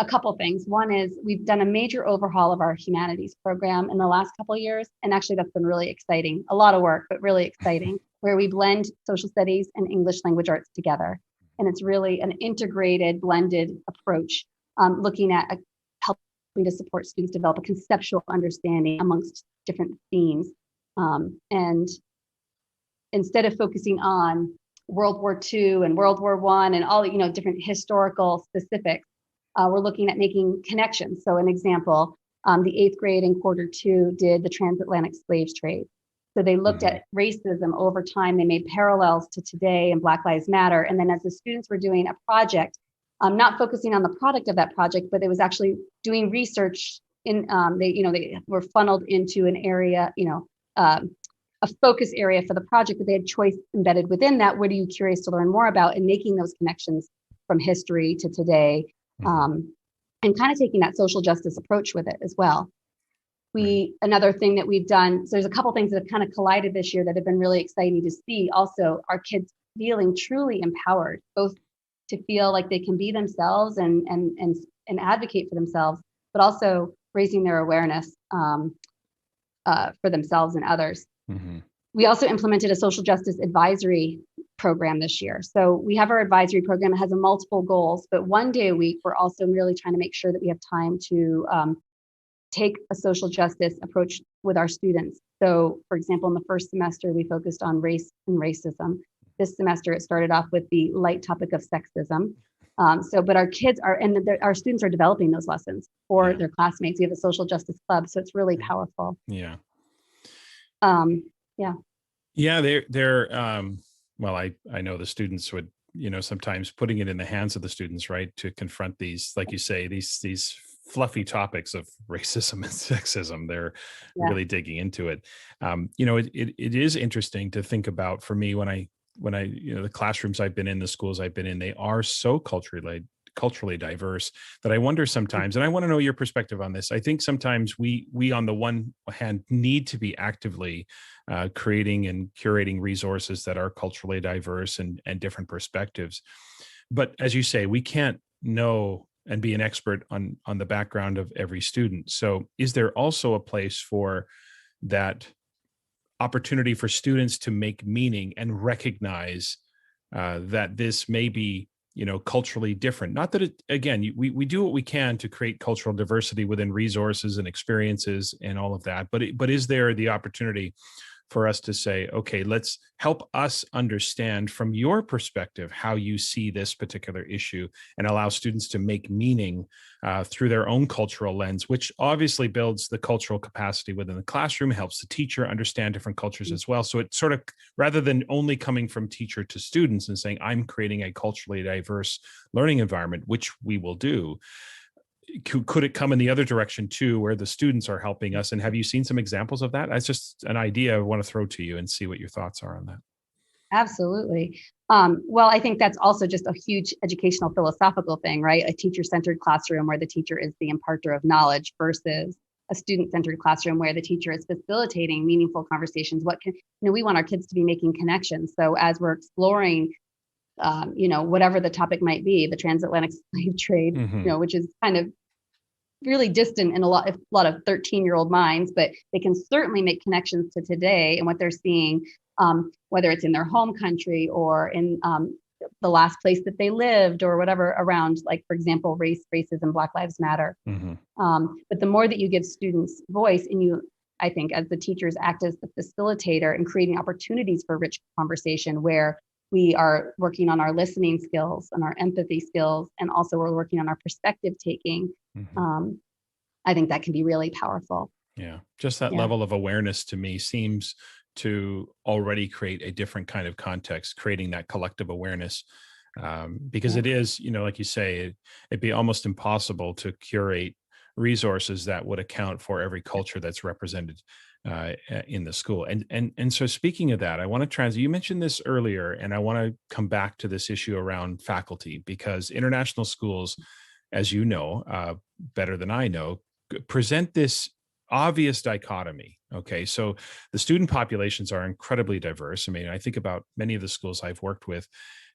A couple things. One is we've done a major overhaul of our humanities program in the last couple of years. And actually that's been really exciting. A lot of work, but really exciting, where we blend social studies and English language arts together. And it's really an integrated, blended approach, looking at helping to support students develop a conceptual understanding amongst different themes. And instead of focusing on World War II and World War I and all, different historical specifics, we're looking at making connections. So an example, the 8th grade in Q2 did the transatlantic slaves trade. So they looked at racism over time. They made parallels to today and Black Lives Matter. And then as the students were doing a project, not focusing on the product of that project, but it was actually doing research in, they were funneled into an area, a focus area for the project, but they had choice embedded within that. What are you curious to learn more about? And making those connections from history to today, and kind of taking that social justice approach with it as well. Another thing that we've done, so there's a couple things that have kind of collided this year that have been really exciting to see. Also, our kids feeling truly empowered, both to feel like they can be themselves and advocate for themselves, but also raising their awareness for themselves and others. We also implemented a social justice advisory program this year. So we have our advisory program. It has multiple goals, but one day a week, we're also really trying to make sure that we have time to take a social justice approach with our students. So for example, in the first semester, we focused on race and racism. This semester, it started off with the light topic of sexism. But our kids our students are developing those lessons for their classmates. We have a social justice club, so it's really powerful. Well, I know the students would, sometimes putting it in the hands of the students, right, to confront these, like you say, these fluffy topics of racism and sexism. They're really digging into it. It is interesting to think about for me when I the classrooms I've been in, the schools I've been in, they are so culturally diverse that I wonder sometimes, and I want to know your perspective on this. I think sometimes we on the one hand need to be actively creating and curating resources that are culturally diverse and different perspectives. But as you say, we can't know and be an expert on the background of every student. So is there also a place for that opportunity for students to make meaning and recognize that this may be culturally different? Not that we do what we can to create cultural diversity within resources and experiences and all of that, but is there the opportunity for us to say, okay, let's help us understand from your perspective how you see this particular issue, and allow students to make meaning through their own cultural lens, which obviously builds the cultural capacity within the classroom, helps the teacher understand different cultures as well. So it sort of, rather than only coming from teacher to students and saying, I'm creating a culturally diverse learning environment, which we will do, could it come in the other direction too, where the students are helping us? And have you seen some examples of that? That's just an idea I want to throw to you and see what your thoughts are on that. Absolutely. Well, I think that's also just a huge educational philosophical thing, right? A teacher-centered classroom where the teacher is the imparter of knowledge versus a student-centered classroom where the teacher is facilitating meaningful conversations. We want our kids to be making connections. So as we're exploring whatever the topic might be, the transatlantic slave trade, which is kind of really distant in a lot of 13-year-old minds, but they can certainly make connections to today and what they're seeing, whether it's in their home country or in the last place that they lived or whatever around, like, for example, racism, Black Lives Matter. But the more that you give students voice and you, I think, as the teachers act as the facilitator and creating opportunities for rich conversation where we are working on our listening skills and our empathy skills, and also we're working on our perspective taking, I think that can be really powerful. Yeah, just that level of awareness to me seems to already create a different kind of context, creating that collective awareness. Because it is, like you say, it'd be almost impossible to curate resources that would account for every culture that's represented in the school. And so speaking of that, I want to you mentioned this earlier, and I want to come back to this issue around faculty, because international schools, as you know, better than I know, present this obvious dichotomy. Okay, so the student populations are incredibly diverse. I mean, I think about many of the schools I've worked with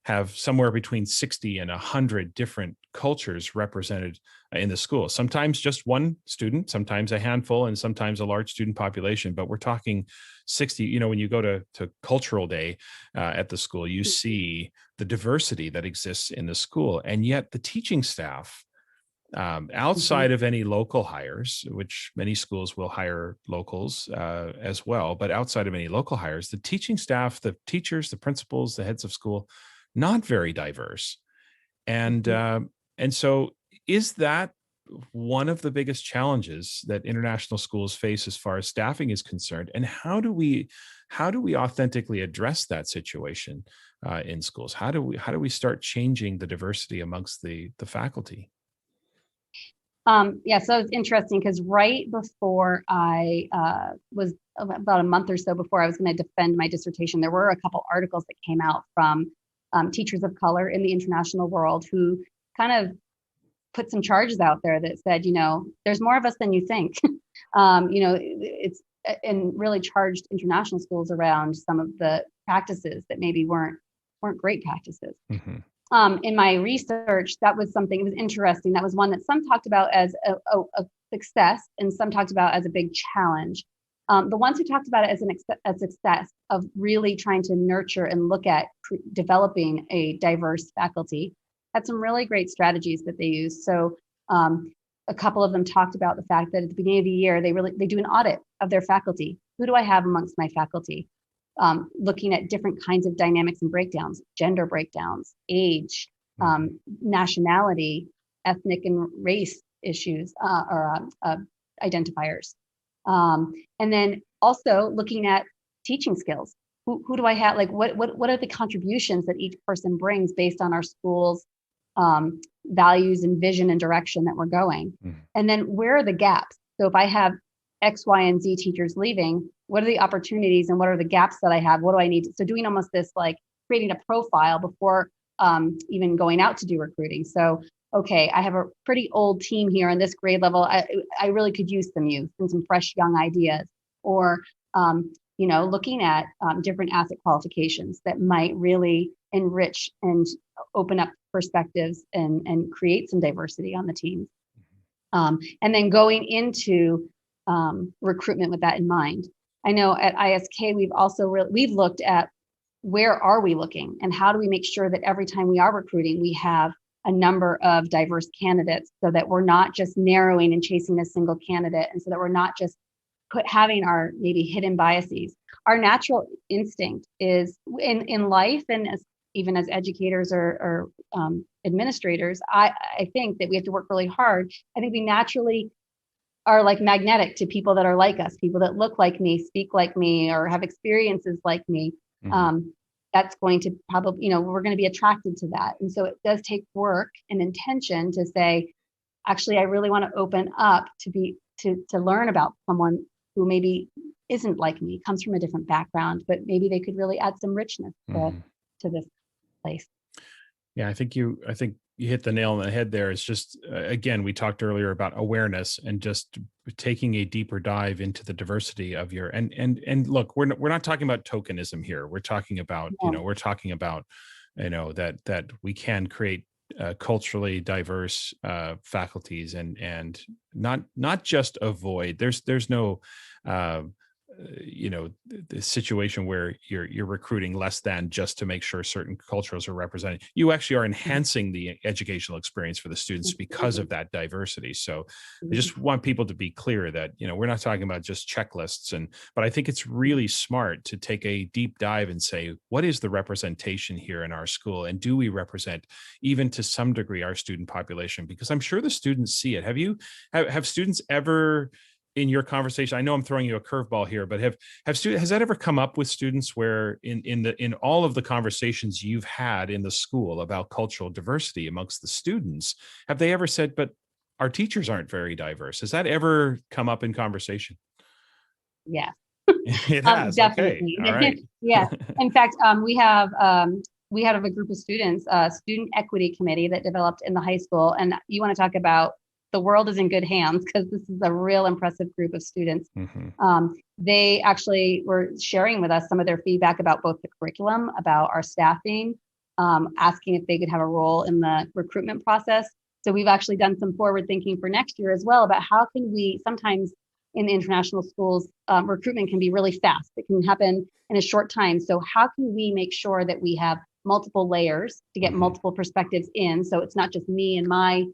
have somewhere between 60 and 100 different cultures represented in the school. Sometimes just one student, sometimes a handful, and sometimes a large student population. But we're talking 60. When you go to Cultural Day at the school, you see the diversity that exists in the school. And yet the teaching staff, outside of any local hires, which many schools will hire locals as well, but outside of any local hires, the teaching staff, the teachers, the principals, the heads of school, not very diverse. And so is that one of the biggest challenges that international schools face as far as staffing is concerned? And how do we authentically address that situation in schools? How do we start changing the diversity amongst the faculty? So it's interesting because right before I was about a month or so before I was going to defend my dissertation, there were a couple articles that came out from teachers of color in the international world who kind of put some charges out there that said, there's more of us than you think. It's and really charged international schools around some of the practices that maybe weren't great practices. In my research, that was something, it was interesting. That was one that some talked about as a success and some talked about as a big challenge. The ones who talked about it as a success of really trying to nurture and look at developing a diverse faculty had some really great strategies that they used. So a couple of them talked about the fact that at the beginning of the year, they do an audit of their faculty. Who do I have amongst my faculty? Looking at different kinds of dynamics and breakdowns, gender breakdowns, age, nationality, ethnic and race issues or identifiers. And then also looking at teaching skills. Who do I have? Like what are the contributions that each person brings based on our school's values and vision and direction that we're going? And then where are the gaps? So if I have X, Y, and Z teachers leaving, what are the opportunities and what are the gaps that I have? What do I need? So doing almost this, like creating a profile before even going out to do recruiting. So, okay, I have a pretty old team here in this grade level. I really could use some youth and some fresh young ideas, or, looking at different asset qualifications that might really enrich and open up perspectives and create some diversity on the team. And then going into recruitment with that in mind. I know at ISK, we've looked at where are we looking and how do we make sure that every time we are recruiting, we have a number of diverse candidates so that we're not just narrowing and chasing a single candidate, and so that we're not just having our maybe hidden biases. Our natural instinct is in life, and even as educators or administrators, I think that we have to work really hard. I think we naturally are like magnetic to people that are like us, people that look like me, speak like me, or have experiences like me. That's going to probably, we're going to be attracted to that. And so it does take work and intention to say, actually, I really want to open up to learn about someone who maybe isn't like me, comes from a different background, but maybe they could really add some richness to this place. Yeah, I think you hit the nail on the head there. It's just, again, we talked earlier about awareness and just taking a deeper dive into the diversity of and look, we're not talking about tokenism here. We're talking about, we're talking about that we can create culturally diverse faculties, and not just avoid. There's no the situation where you're recruiting less than just to make sure certain cultures are represented. You actually are enhancing the educational experience for the students because of that diversity. So I just want people to be clear that we're not talking about just checklists, but I think it's really smart to take a deep dive and say, what is the representation here in our school, and do we represent even to some degree our student population? Because I'm sure the students see it. Have students ever, in your conversation, I know I'm throwing you a curveball here, but has that ever come up with students where in all of the conversations you've had in the school about cultural diversity amongst the students, have they ever said, but our teachers aren't very diverse? Has that ever come up in conversation? Yeah. It has. Definitely. Okay. All right. Yeah. In fact, we have a group of students, a student equity committee that developed in the high school. And you want to talk about the world is in good hands, because this is a real impressive group of students. Mm-hmm. They actually were sharing with us some of their feedback about both the curriculum, about our staffing, asking if they could have a role in the recruitment process. So we've actually done some forward thinking for next year as well about how can we, sometimes in the international schools, recruitment can be really fast. It can happen in a short time. So how can we make sure that we have multiple layers to get Mm-hmm. multiple perspectives in? So it's not just me and my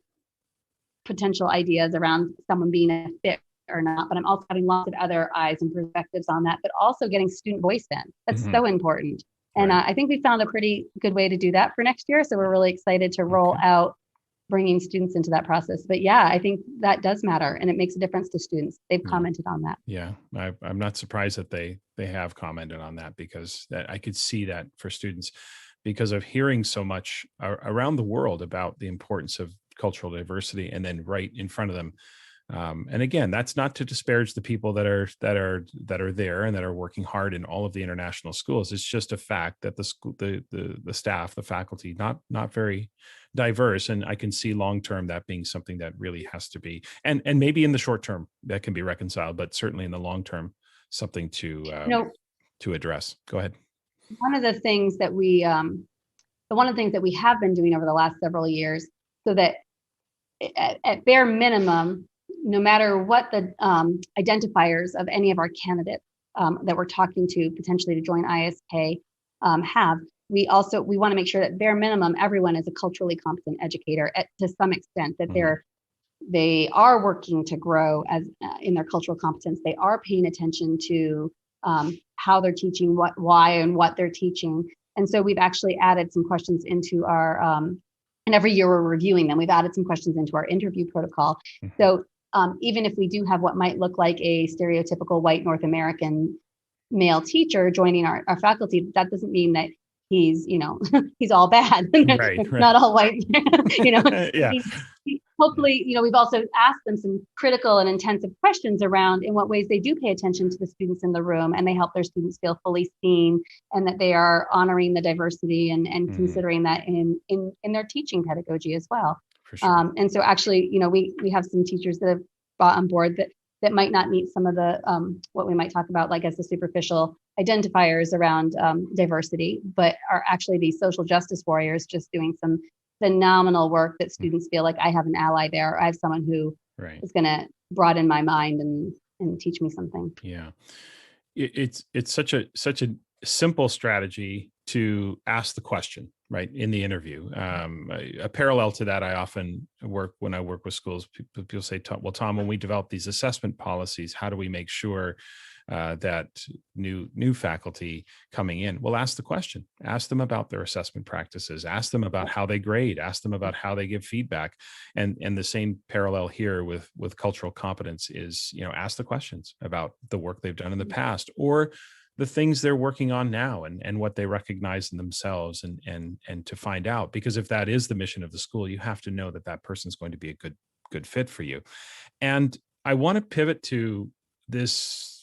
potential ideas around someone being a fit or not, but I'm also having lots of other eyes and perspectives on that, but also getting student voice in. That's Mm-hmm. so important. And Right. I think we found a pretty good way to do that for next year. So we're really excited to roll out bringing students into that process. But yeah, I think that does matter, and it makes a difference to students. They've commented on that. Yeah, I'm not surprised that they have commented on that, because I could see that for students, because of hearing so much around the world about the importance of cultural diversity, and then right in front of them. And again, that's not to disparage the people that are there and that are working hard in all of the international schools. It's just a fact that the school, the staff, the faculty, not very diverse. And I can see long term that being something that really has to be, and maybe in the short term that can be reconciled, but certainly in the long term, something to address. Go ahead. One of the things that we have been doing over the last several years, so that at bare minimum, no matter what the identifiers of any of our candidates that we're talking to potentially to join ISK have, we want to make sure that bare minimum everyone is a culturally competent educator to some extent, that they are working to grow as in their cultural competence. They are paying attention to how they're teaching, why and what they're teaching. And so we've actually added some questions into our and every year we're reviewing them. We've added some questions into our interview protocol. So even if we do have what might look like a stereotypical white North American male teacher joining our faculty, that doesn't mean that he's, he's all bad. Right. Not all white, Yeah. Hopefully, we've also asked them some critical and intensive questions around in what ways they do pay attention to the students in the room, and they help their students feel fully seen, and that they are honoring the diversity and considering that in their teaching pedagogy as well. For sure. And so actually, we have some teachers that have brought on board that might not meet some of the what we might talk about like as the superficial identifiers around diversity, but are actually these social justice warriors just doing some phenomenal work that students feel like I have an ally there. I have someone who is going to broaden my mind and teach me something. Yeah. It's such a simple strategy to ask the question, right, in the interview. A parallel to that, I often when I work with schools, people say, well, Tom, when we develop these assessment policies, how do we make sure that new faculty coming in will ask the question, ask them about their assessment practices, ask them about how they grade, ask them about how they give feedback. And the same parallel here with cultural competence is, ask the questions about the work they've done in the past, or the things they're working on now, and what they recognize in themselves, and to find out, because if that is the mission of the school, you have to know that person's going to be a good fit for you. And I want to pivot to this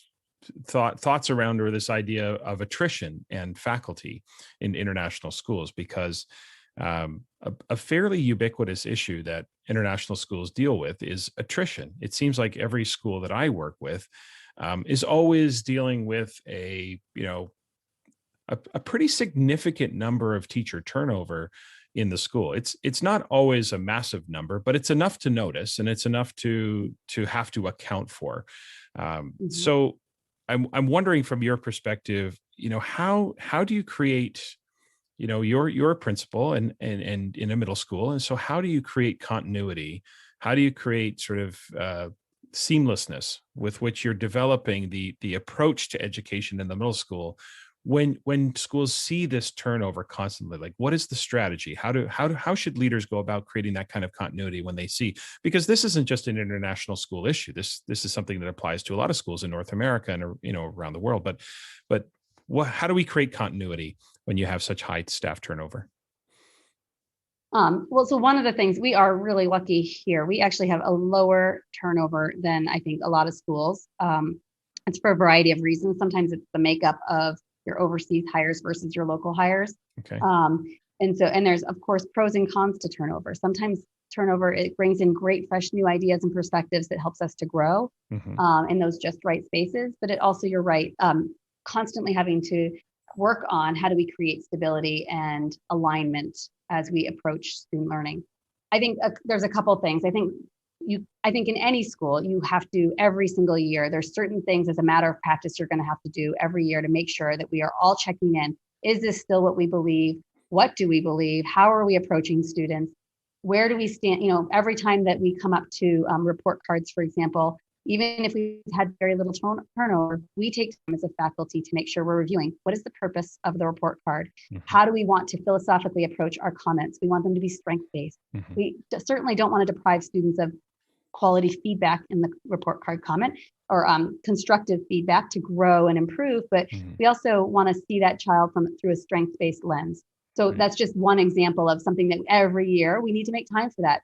thoughts around, or this idea of attrition and faculty in international schools, because a fairly ubiquitous issue that international schools deal with is attrition. It seems like every school that I work with is always dealing with a a pretty significant number of teacher turnover in the school. It's not always a massive number, but it's enough to notice, and it's enough to have to account for. So I'm wondering, from your perspective, how do you create, you're a principal and in a middle school, and so how do you create continuity? How do you create sort of seamlessness with which you're developing the approach to education in the middle school when schools see this turnover constantly? Like, what is the strategy? How should leaders go about creating that kind of continuity when they see, because this isn't just an international school issue. This is something that applies to a lot of schools in North America and around the world. But how do we create continuity when you have such high staff turnover? Well, so one of the things, we are really lucky here. We actually have a lower turnover than I think a lot of schools. It's for a variety of reasons. Sometimes it's the makeup of your overseas hires versus your local hires. Okay. And there's of course pros and cons to turnover. Sometimes turnover, it brings in great fresh new ideas and perspectives that helps us to grow in those just right spaces. But it also, you're right, constantly having to work on how do we create stability and alignment as we approach student learning. I think there's a couple of things. I think in any school, you have to, every single year, there's certain things as a matter of practice you're going to have to do every year to make sure that we are all checking in. Is this still what we believe? What do we believe? How are we approaching students? Where do we stand? Every time that we come up to report cards, for example, even if we've had very little turnover, we take time as a faculty to make sure we're reviewing what is the purpose of the report card. How do we want to philosophically approach our comments? We want them to be strength-based. We certainly don't want to deprive students of quality feedback in the report card comment, or constructive feedback to grow and improve, but we also want to see that child through a strength-based lens. So that's just one example of something that every year we need to make time for that.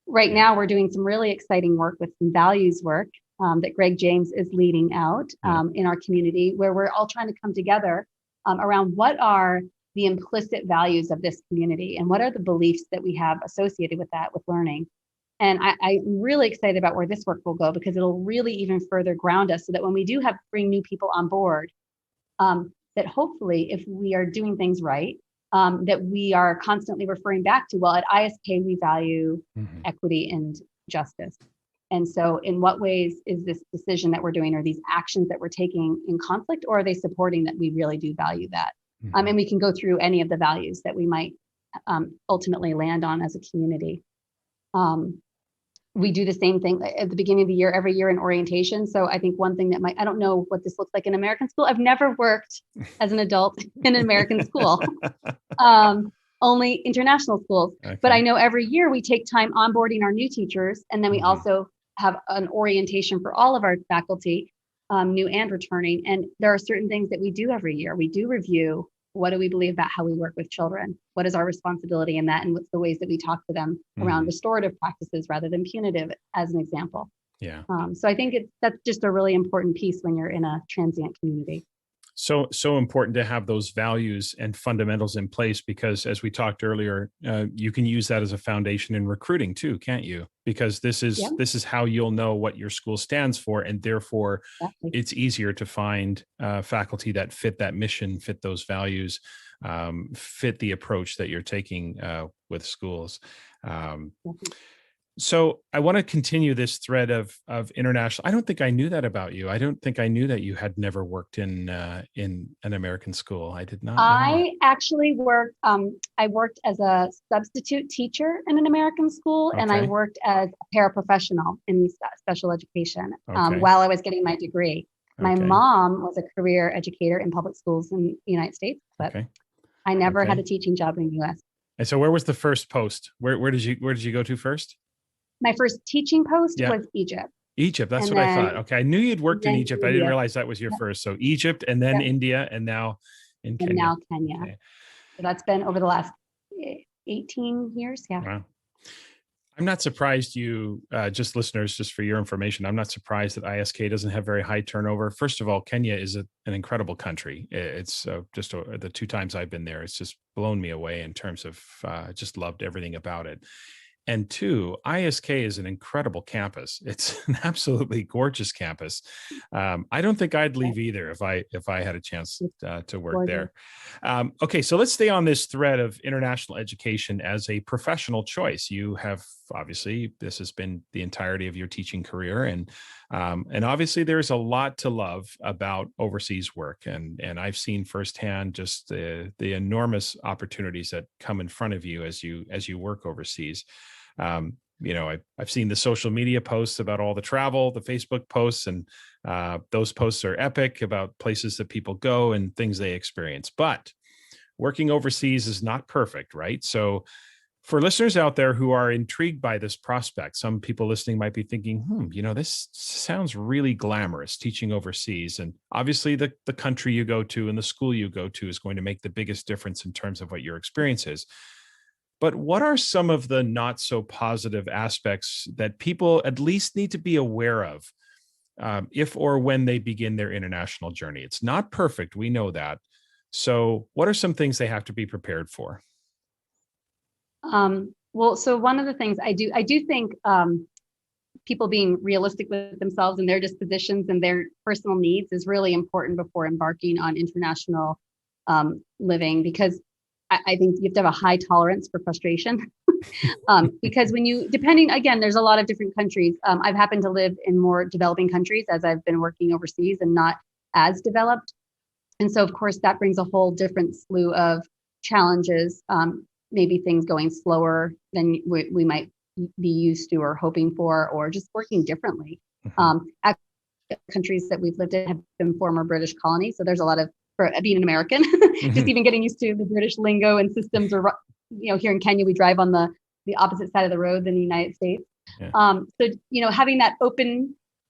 Right now, we're doing some really exciting work with some values work that Greg James is leading out in our community, where we're all trying to come together around what are the implicit values of this community and what are the beliefs that we have associated with that, with learning. And I'm really excited about where this work will go, because it'll really even further ground us so that when we do bring new people on board, that hopefully if we are doing things right, that we are constantly referring back to, well, at ISK, we value equity and justice. And so in what ways is this decision that we're doing, or these actions that we're taking, in conflict, or are they supporting that we really do value that? And we can go through any of the values that we might ultimately land on as a community. We do the same thing at the beginning of the year, every year in orientation. So I think one thing that I don't know what this looks like in American school. I've never worked as an adult in an American school, only international schools. Okay. But I know every year we take time onboarding our new teachers. And then we also have an orientation for all of our faculty, new and returning. And there are certain things that we do every year. We do review, what do we believe about how we work with children? What is our responsibility in that? And what's the ways that we talk to them around restorative practices rather than punitive, as an example? Yeah. So I think that's just a really important piece when you're in a transient community. So important to have those values and fundamentals in place, because as we talked earlier, you can use that as a foundation in recruiting too, can't you? Because this is how you'll know what your school stands for, and therefore it's easier to find faculty that fit that mission, fit those values, fit the approach that you're taking with schools. So I want to continue this thread of international. I don't think I knew that about you. I don't think I knew that you had never worked in an American school. I did not know. I actually worked. I worked as a substitute teacher in an American school, and I worked as a paraprofessional in special education while I was getting my degree. My mom was a career educator in public schools in the United States, but I never had a teaching job in the U.S. And so, where was the first post? Where did you go to first? My first teaching post was Egypt. Egypt, that's what I thought. Okay, I knew you'd worked in Egypt. I didn't realize that was your first. So Egypt, and then India, and now in Kenya. And now Kenya. Okay. So that's been over the last 18 years. Yeah. Wow. I'm not surprised just listeners, just for your information, I'm not surprised that ISK doesn't have very high turnover. First of all, Kenya is an incredible country. It's just the 2 times I've been there, it's just blown me away in terms of just loved everything about it. And two, ISK is an incredible campus. It's an absolutely gorgeous campus. I don't think I'd leave either if I had a chance to work there. Okay, so let's stay on this thread of international education as a professional choice. You have obviously, this has been the entirety of your teaching career, and obviously there's a lot to love about overseas work, and I've seen firsthand just the enormous opportunities that come in front of you as you work overseas. I've seen the social media posts about all the travel, the Facebook posts, and those posts are epic about places that people go and things they experience. But working overseas is not perfect, right? So for listeners out there who are intrigued by this prospect, some people listening might be thinking, this sounds really glamorous, teaching overseas. And obviously the country you go to and the school you go to is going to make the biggest difference in terms of what your experience is. But what are some of the not so positive aspects that people at least need to be aware of if or when they begin their international journey? It's not perfect. We know that. So what are some things they have to be prepared for? Well, so one of the things I do think people being realistic with themselves and their dispositions and their personal needs is really important before embarking on international living, because I think you have to have a high tolerance for frustration. Because again, there's a lot of different countries. I've happened to live in more developing countries as I've been working overseas and not as developed. And so, of course, that brings a whole different slew of challenges, maybe things going slower than we might be used to or hoping for, or just working differently. Countries that we've lived in have been former British colonies. So there's a lot of, for being an American, just even getting used to the British lingo and systems. Or, here in Kenya, we drive on the opposite side of the road than the United States. Yeah. So, having that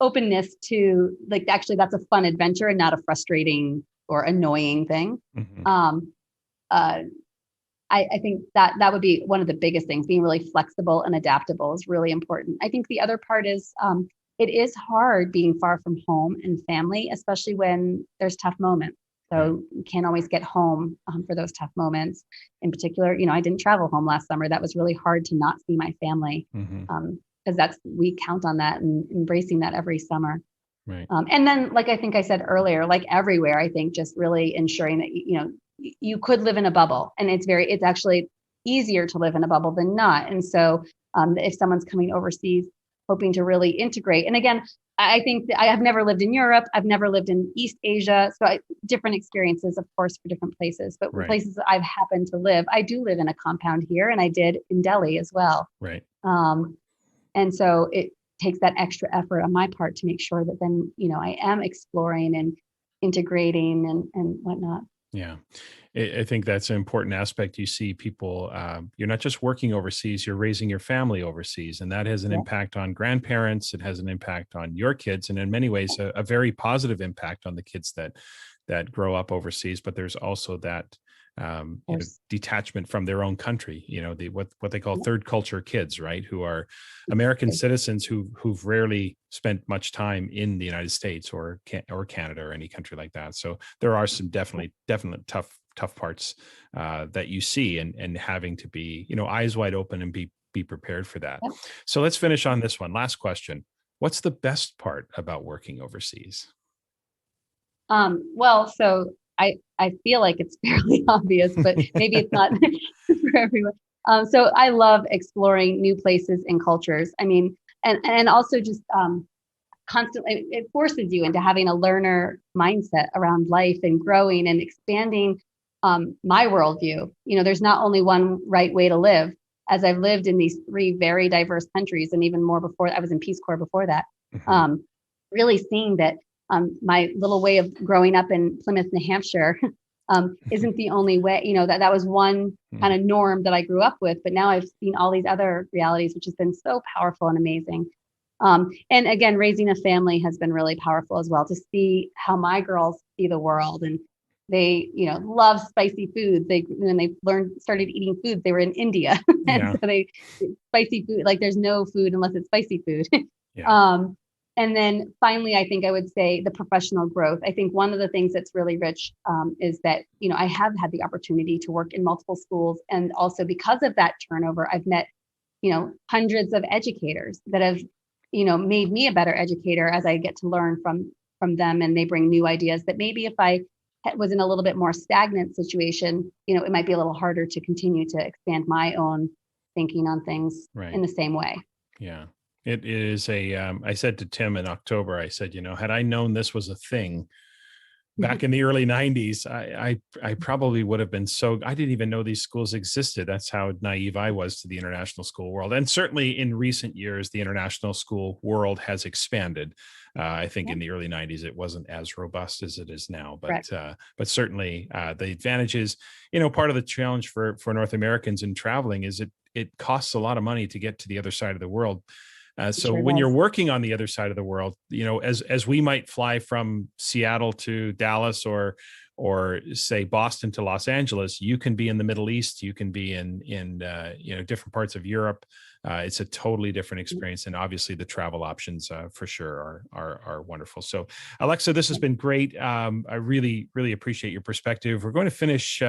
openness to, like, actually that's a fun adventure and not a frustrating or annoying thing. I think that would be one of the biggest things. Being really flexible and adaptable is really important. I think the other part is it is hard being far from home and family, especially when there's tough moments. So you can't always get home for those tough moments. In particular, I didn't travel home last summer. That was really hard to not see my family, because we count on that and embracing that every summer. Right. And then, like I think I said earlier, like everywhere, I think just really ensuring that you could live in a bubble, and it's actually easier to live in a bubble than not. And so if someone's coming overseas hoping to really integrate, and again, I think I have never lived in Europe. I've never lived in East Asia. So different experiences, of course, for different places. But right. Places that I've happened to live, I do live in a compound here, and I did in Delhi as well. Right. And so it takes that extra effort on my part to make sure that then, I am exploring and integrating and whatnot. Yeah, I think that's an important aspect. You see people, you're not just working overseas, you're raising your family overseas. And that has an impact on grandparents. It has an impact on your kids. And in many ways, a very positive impact on the kids that grow up overseas. But there's also that detachment from their own country, what they call third culture kids, right? Who are American citizens who've rarely spent much time in the United States or Canada or any country like that. So there are some definite tough parts that you see, and having to be, eyes wide open and be prepared for that. Yep. So let's finish on this one. Last question. What's the best part about working overseas? Well, so I feel like it's fairly obvious, but maybe it's not for everyone. So I love exploring new places and cultures. I mean, and also just constantly, it forces you into having a learner mindset around life and growing and expanding my worldview. There's not only one right way to live. As I've lived in these 3 very diverse countries, and even more before, I was in Peace Corps before that, really seeing that my little way of growing up in Plymouth, New Hampshire, isn't the only way. That was one kind of norm that I grew up with. But now I've seen all these other realities, which has been so powerful and amazing. And again, raising a family has been really powerful as well, to see how my girls see the world. And they, love spicy foods. When they started eating foods, they were in India. And so spicy food, like there's no food unless it's spicy food. And then finally, I think I would say the professional growth. I think one of the things that's really rich is that, I have had the opportunity to work in multiple schools. And also because of that turnover, I've met hundreds of educators that have, made me a better educator as I get to learn from them, and they bring new ideas that maybe if I was in a little bit more stagnant situation, it might be a little harder to continue to expand my own thinking on things in the same way. Yeah. It is I said to Tim in October, I said, had I known this was a thing back in the early 90s, I probably would have been I didn't even know these schools existed. That's how naive I was to the international school world. And certainly in recent years, the international school world has expanded. I think in the early 90s, it wasn't as robust as it is now, but certainly the advantages, part of the challenge for North Americans in traveling is it costs a lot of money to get to the other side of the world. So when you're working on the other side of the world, as we might fly from Seattle to Dallas or say Boston to Los Angeles, you can be in the Middle East, you can be in different parts of Europe. It's a totally different experience, and obviously the travel options for sure are wonderful. So, Alexa, this has been great. I really, really appreciate your perspective. We're going to finish.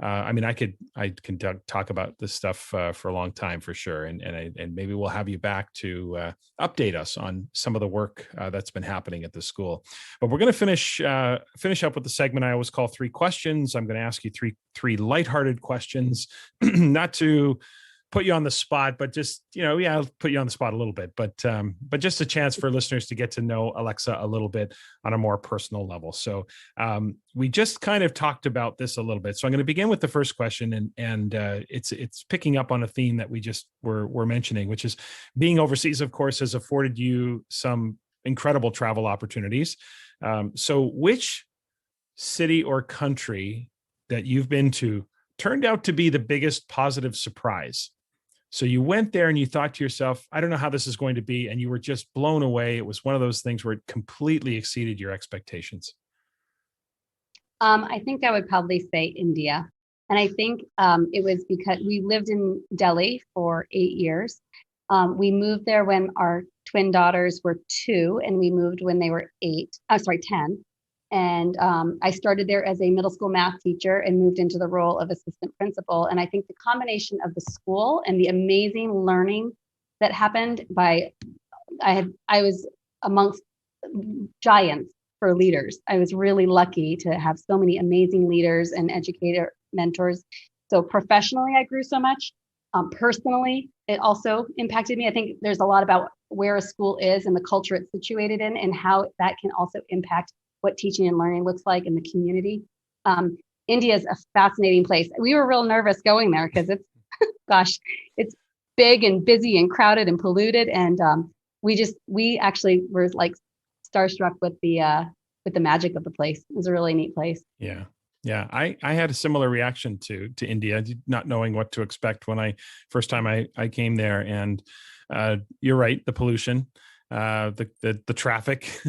I can talk about this stuff for a long time for sure, and maybe we'll have you back to update us on some of the work that's been happening at the school. But we're going to finish up with the segment I always call 3 questions. I'm going to ask you three lighthearted questions, not to put you on the spot, but just, I'll put you on the spot a little bit, but just a chance for listeners to get to know Alexa a little bit on a more personal level. So we just kind of talked about this a little bit. So I'm going to begin with the first question, and it's picking up on a theme that we just were mentioning, which is being overseas, of course, has afforded you some incredible travel opportunities. So which city or country that you've been to turned out to be the biggest positive surprise? So you went there and you thought to yourself, I don't know how this is going to be. And you were just blown away. It was one of those things where it completely exceeded your expectations. I think I would probably say India. And I think it was because we lived in Delhi for 8 years. We moved there when our twin daughters were 2, and we moved when they were 10. And I started there as a middle school math teacher and moved into the role of assistant principal. And I think the combination of the school and the amazing learning that happened I was amongst giants for leaders. I was really lucky to have so many amazing leaders and educator mentors. So professionally, I grew so much. Personally, it also impacted me. I think there's a lot about where a school is and the culture it's situated in, and how that can also impact what teaching and learning looks like in the community. India is a fascinating place. We were real nervous going there because it's big and busy and crowded and polluted. And we actually were like starstruck with the magic of the place. It was a really neat place. Yeah. Yeah. I had a similar reaction to India, not knowing what to expect when first time I came there. And you're right, the pollution, the traffic,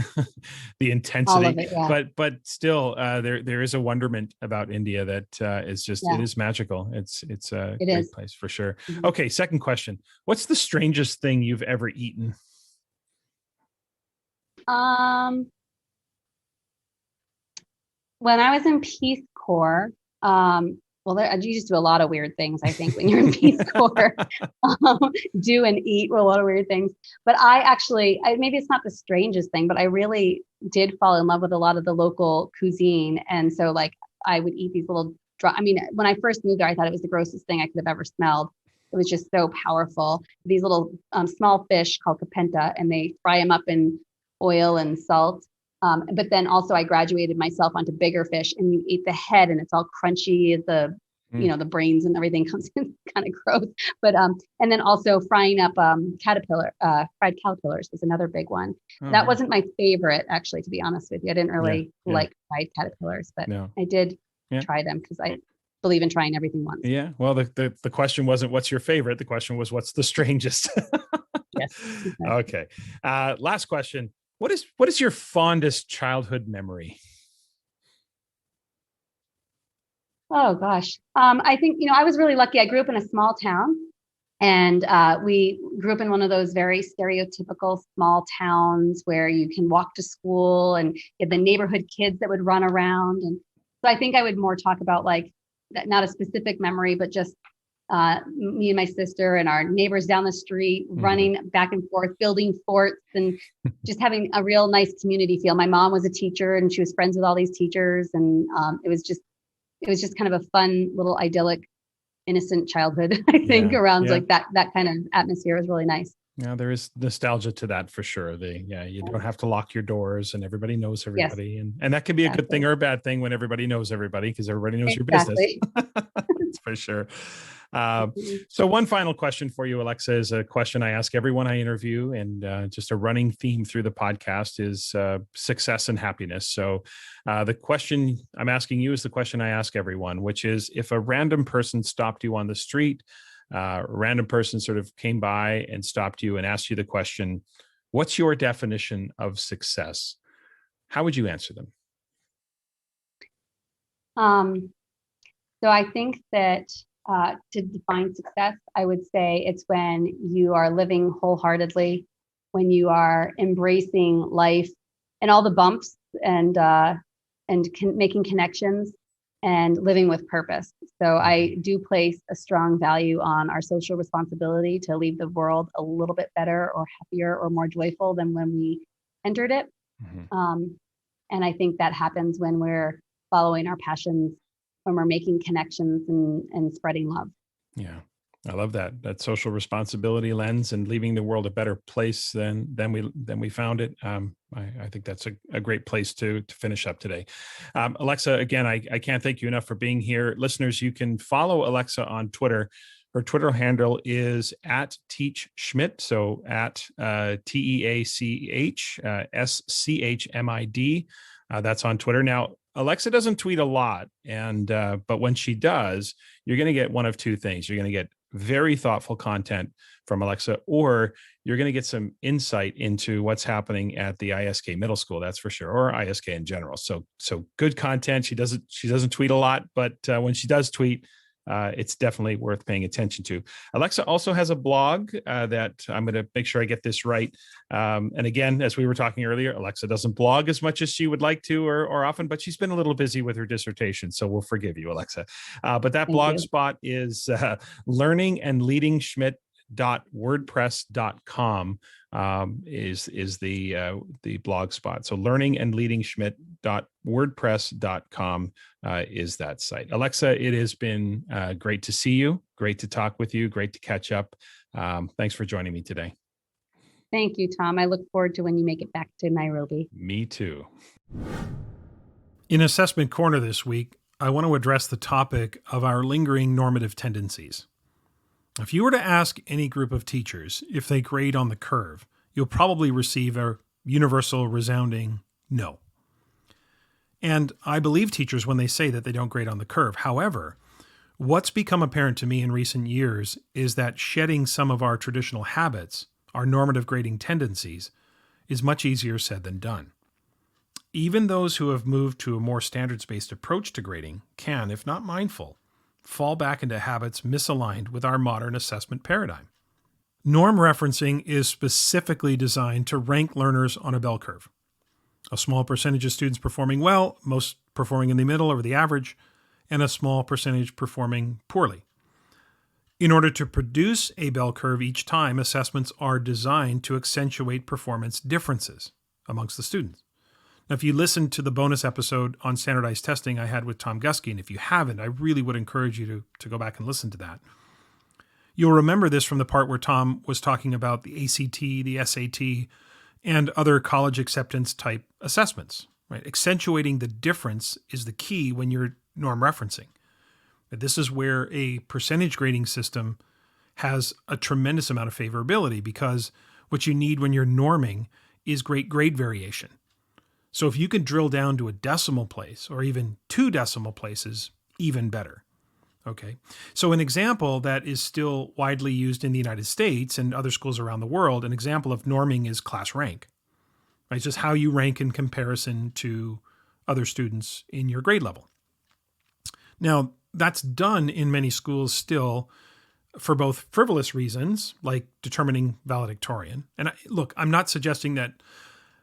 the intensity, All of it, yeah. but still there is a wonderment about India that is just, it is magical. It's a great place for sure. Mm-hmm. Okay. Second question. What's the strangest thing you've ever eaten? When I was in Peace Corps, you just do a lot of weird things, I think, when you're in Peace Corps. Do and eat a lot of weird things. But maybe it's not the strangest thing, but I really did fall in love with a lot of the local cuisine. And so I would eat these little, when I first moved there, I thought it was the grossest thing I could have ever smelled. It was just so powerful. These little small fish called kapenta, and they fry them up in oil and salt. But then also I graduated myself onto bigger fish, and you eat the head and it's all crunchy. The brains and everything comes in, kind of gross. But and then also frying up fried caterpillars was another big one. Oh, that wasn't my favorite, actually, to be honest with you. I didn't really like fried caterpillars, but I did try them because I believe in trying everything once. Yeah. Well, the question wasn't what's your favorite. The question was what's the strangest. Yes. Exactly. Okay. Last question. What is your fondest childhood memory? Oh, gosh. I think, I was really lucky. I grew up in a small town, and we grew up in one of those very stereotypical small towns where you can walk to school and you had the neighborhood kids that would run around. And so I think I would more talk about not a specific memory, but just me and my sister and our neighbors down the street running back and forth, building forts, and just having a real nice community feel. My mom was a teacher and she was friends with all these teachers. And it was just kind of a fun little idyllic, innocent childhood, I think, around like that kind of atmosphere. Was really nice. Yeah, there is nostalgia to that for sure. You don't have to lock your doors and everybody knows everybody. Yes. And that can be a good thing or a bad thing when everybody knows everybody, because everybody knows your business. For sure. So one final question for you, Alexa, is a question I ask everyone I interview, and just a running theme through the podcast is success and happiness. So the question I'm asking you is the question I ask everyone, which is, if a random person stopped you on the street, a random person sort of came by and stopped you and asked you the question, what's your definition of success? How would you answer them? So I think that to define success, I would say it's when you are living wholeheartedly, when you are embracing life and all the bumps and making connections and living with purpose. So I do place a strong value on our social responsibility to leave the world a little bit better or happier or more joyful than when we entered it. And I think that happens when we're following our passions, when we're making connections and spreading love. Yeah. I love that social responsibility lens and leaving the world a better place than we found it. I think that's a great place to finish up today. Alexa, again, I can't thank you enough for being here. Listeners, you can follow Alexa on Twitter. Her Twitter handle is @teachschmid. So @TEACHSCHMID. That's on Twitter. Now, Alexa doesn't tweet a lot, but when she does, you're going to get one of two things. You're going to get very thoughtful content from Alexa, or you're going to get some insight into what's happening at the ISK middle school, that's for sure, or ISK in general. So good content. She doesn't tweet a lot, but when she does tweet, it's definitely worth paying attention to. Alexa also has a blog that I'm going to make sure I get this right. And again, as we were talking earlier, Alexa doesn't blog as much as she would like to or often, but she's been a little busy with her dissertation. So we'll forgive you, Alexa. But that blog spot is learningandleadingschmid.wordpress.com is the blog spot. So learningandleadingschmid.wordpress.com is that site. Alexa, it has been great to see you, great to talk with you, great to catch up. Thanks for joining me today. Thank you, Tom. I look forward to when you make it back to Nairobi. Me too. In Assessment Corner this week, I want to address the topic of our lingering normative tendencies. If you were to ask any group of teachers if they grade on the curve, you'll probably receive a universal, resounding no. And I believe teachers when they say that they don't grade on the curve. However, what's become apparent to me in recent years is that shedding some of our traditional habits, our normative grading tendencies, is much easier said than done. Even those who have moved to a more standards-based approach to grading can, if not mindful, fall back into habits misaligned with our modern assessment paradigm. Norm referencing is specifically designed to rank learners on a bell curve. A small percentage of students performing well, most performing in the middle or the average, and a small percentage performing poorly. In order to produce a bell curve each time, assessments are designed to accentuate performance differences amongst the students. Now, if you listened to the bonus episode on standardized testing I had with Tom Guskey, and if you haven't, I really would encourage you to go back and listen to that. You'll remember this from the part where Tom was talking about the ACT, the SAT, and other college acceptance type assessments. Right? Accentuating the difference is the key when you're norm referencing. This is where a percentage grading system has a tremendous amount of favorability, because what you need when you're norming is great grade variation. So if you can drill down to a decimal place or even 2 decimal places, even better. Okay. So an example that is still widely used in the United States and other schools around the world, an example of norming is class rank. Right? It's just how you rank in comparison to other students in your grade level. Now, that's done in many schools still for both frivolous reasons, like determining valedictorian. And look, I'm not suggesting that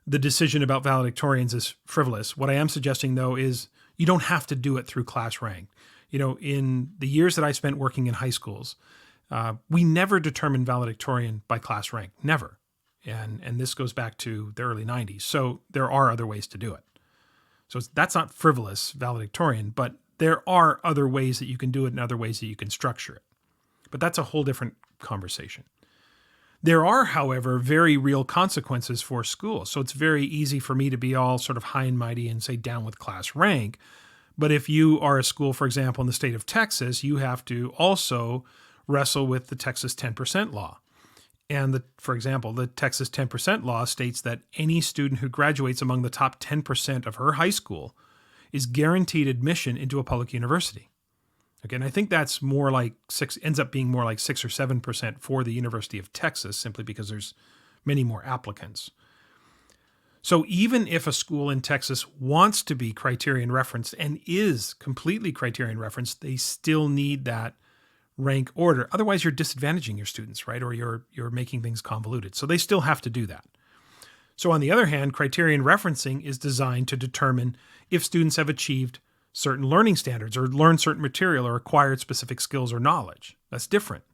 the decision about valedictorians is frivolous. What I am suggesting, though, is you don't have to do it through class rank. In the years that I spent working in high schools, we never determined valedictorian by class rank, never. And this goes back to the early 90s. So there are other ways to do it. So that's not frivolous valedictorian, but there are other ways that you can do it and other ways that you can structure it. But that's a whole different conversation. There are, however, very real consequences for schools. So it's very easy for me to be all sort of high and mighty and say down with class rank. But if you are a school, for example, in the state of Texas, you have to also wrestle with the Texas 10% law. And for example, the Texas 10% law states that any student who graduates among the top 10% of her high school is guaranteed admission into a public university. Okay, and I think that's more like ends up being more like 6 or 7% for the University of Texas, simply because there's many more applicants. So even if a school in Texas wants to be criterion referenced and is completely criterion referenced, they still need that rank order. Otherwise, you're disadvantaging your students, right? Or you're making things convoluted. So they still have to do that. So on the other hand, criterion referencing is designed to determine if students have achieved certain learning standards or learned certain material or acquired specific skills or knowledge. That's different.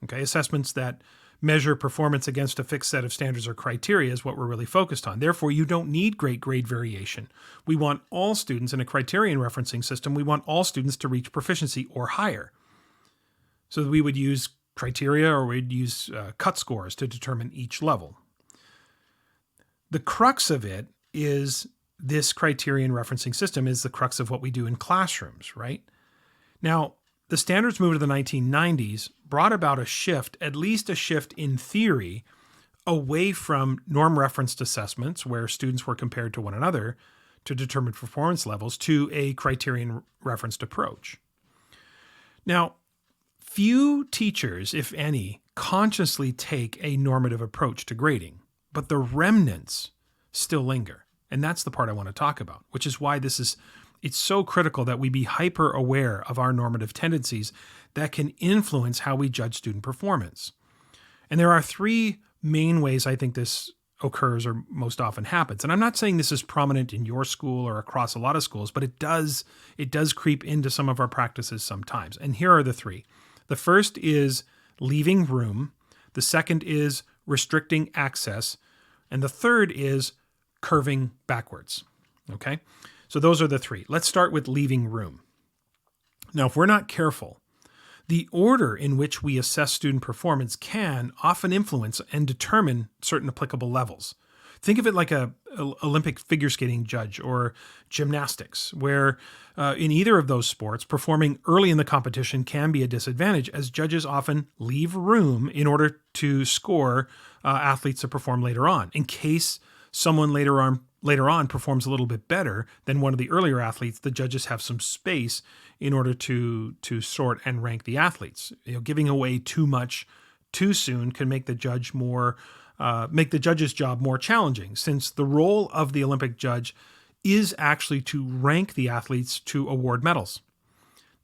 Okay, assessments that measure performance against a fixed set of standards or criteria is what we're really focused on. Therefore, you don't need great grade variation. We want all students in a criterion referencing system, we want all students to reach proficiency or higher. So we would use criteria or we'd use cut scores to determine each level. The crux of it is this criterion referencing system is the crux of what we do in classrooms, right? Now, the standards movement of the 1990s brought about a shift, at least a shift in theory, away from norm-referenced assessments where students were compared to one another to determine performance levels to a criterion-referenced approach. Now, few teachers, if any, consciously take a normative approach to grading, but the remnants still linger. And that's the part I want to talk about, which is why it's so critical that we be hyper aware of our normative tendencies that can influence how we judge student performance. And there are three main ways I think this occurs or most often happens. And I'm not saying this is prominent in your school or across a lot of schools, but it does creep into some of our practices sometimes. And here are the three. The first is leaving room. The second is restricting access. And the third is curving backwards. Okay? So those are the three. Let's start with leaving room. Now, if we're not careful, the order in which we assess student performance can often influence and determine certain applicable levels. Think of it like a Olympic figure skating judge or gymnastics, where in either of those sports, performing early in the competition can be a disadvantage, as judges often leave room in order to score athletes to perform later on, in case someone later on performs a little bit better than one of the earlier athletes. The judges have some space in order to sort and rank the athletes. Giving away too much too soon can make the judge's job more challenging, since the role of the Olympic judge is actually to rank the athletes to award medals.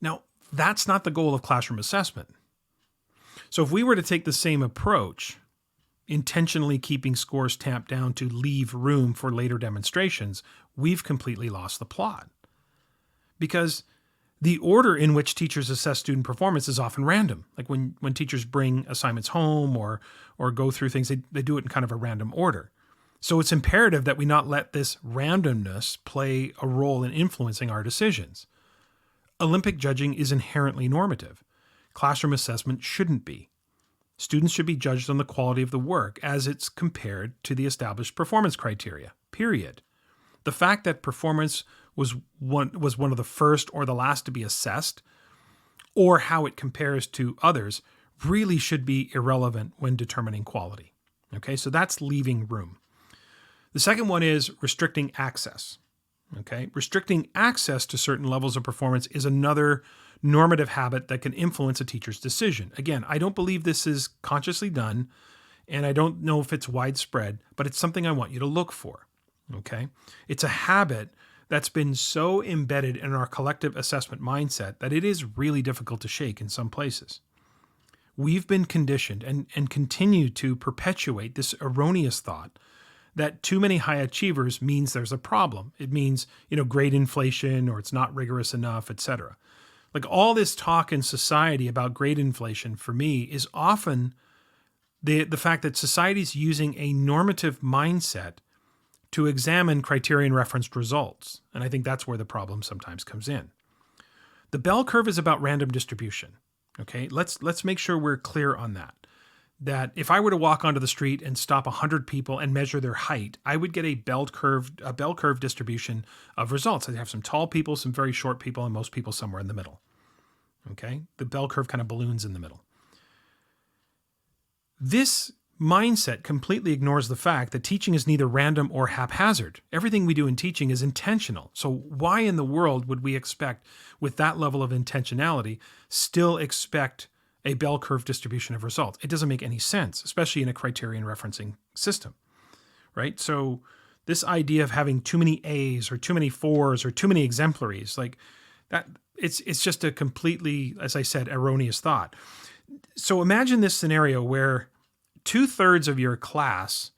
Now, that's not the goal of classroom assessment. So if we were to take the same approach, intentionally keeping scores tamped down to leave room for later demonstrations, we've completely lost the plot. Because the order in which teachers assess student performance is often random. Like when teachers bring assignments home or go through things, they do it in kind of a random order. So it's imperative that we not let this randomness play a role in influencing our decisions. Olympic judging is inherently normative. Classroom assessment shouldn't be. Students should be judged on the quality of the work as it's compared to the established performance criteria, period. The fact that performance was one of the first or the last to be assessed, or how it compares to others, really should be irrelevant when determining quality. Okay, so that's leaving room. The second one is restricting access. Okay, restricting access to certain levels of performance is another normative habit that can influence a teacher's decision. Again, I don't believe this is consciously done, and I don't know if it's widespread, but it's something I want you to look for. Okay, it's a habit that's been so embedded in our collective assessment mindset that it is really difficult to shake in some places. We've been conditioned and continue to perpetuate this erroneous thought that too many high achievers means there's a problem. It means, grade inflation, or it's not rigorous enough, etc. Like all this talk in society about grade inflation for me is often the fact that society's using a normative mindset to examine criterion referenced results. And I think that's where the problem sometimes comes in. The bell curve is about random distribution. Okay, let's make sure we're clear on that. That if I were to walk onto the street and stop 100 people and measure their height, I would get a bell curve distribution of results. I'd have some tall people, some very short people, and most people somewhere in the middle. Okay, the bell curve kind of balloons in the middle. This mindset completely ignores the fact that teaching is neither random or haphazard. Everything we do in teaching is intentional. So why in the world would we expect, with that level of intentionality, still expect a bell curve distribution of results? It doesn't make any sense, especially in a criterion referencing system, right? So this idea of having too many A's or too many 4s or too many exemplaries, like that, it's just a completely, as I said, erroneous thought. So imagine this scenario where 2/3 of your class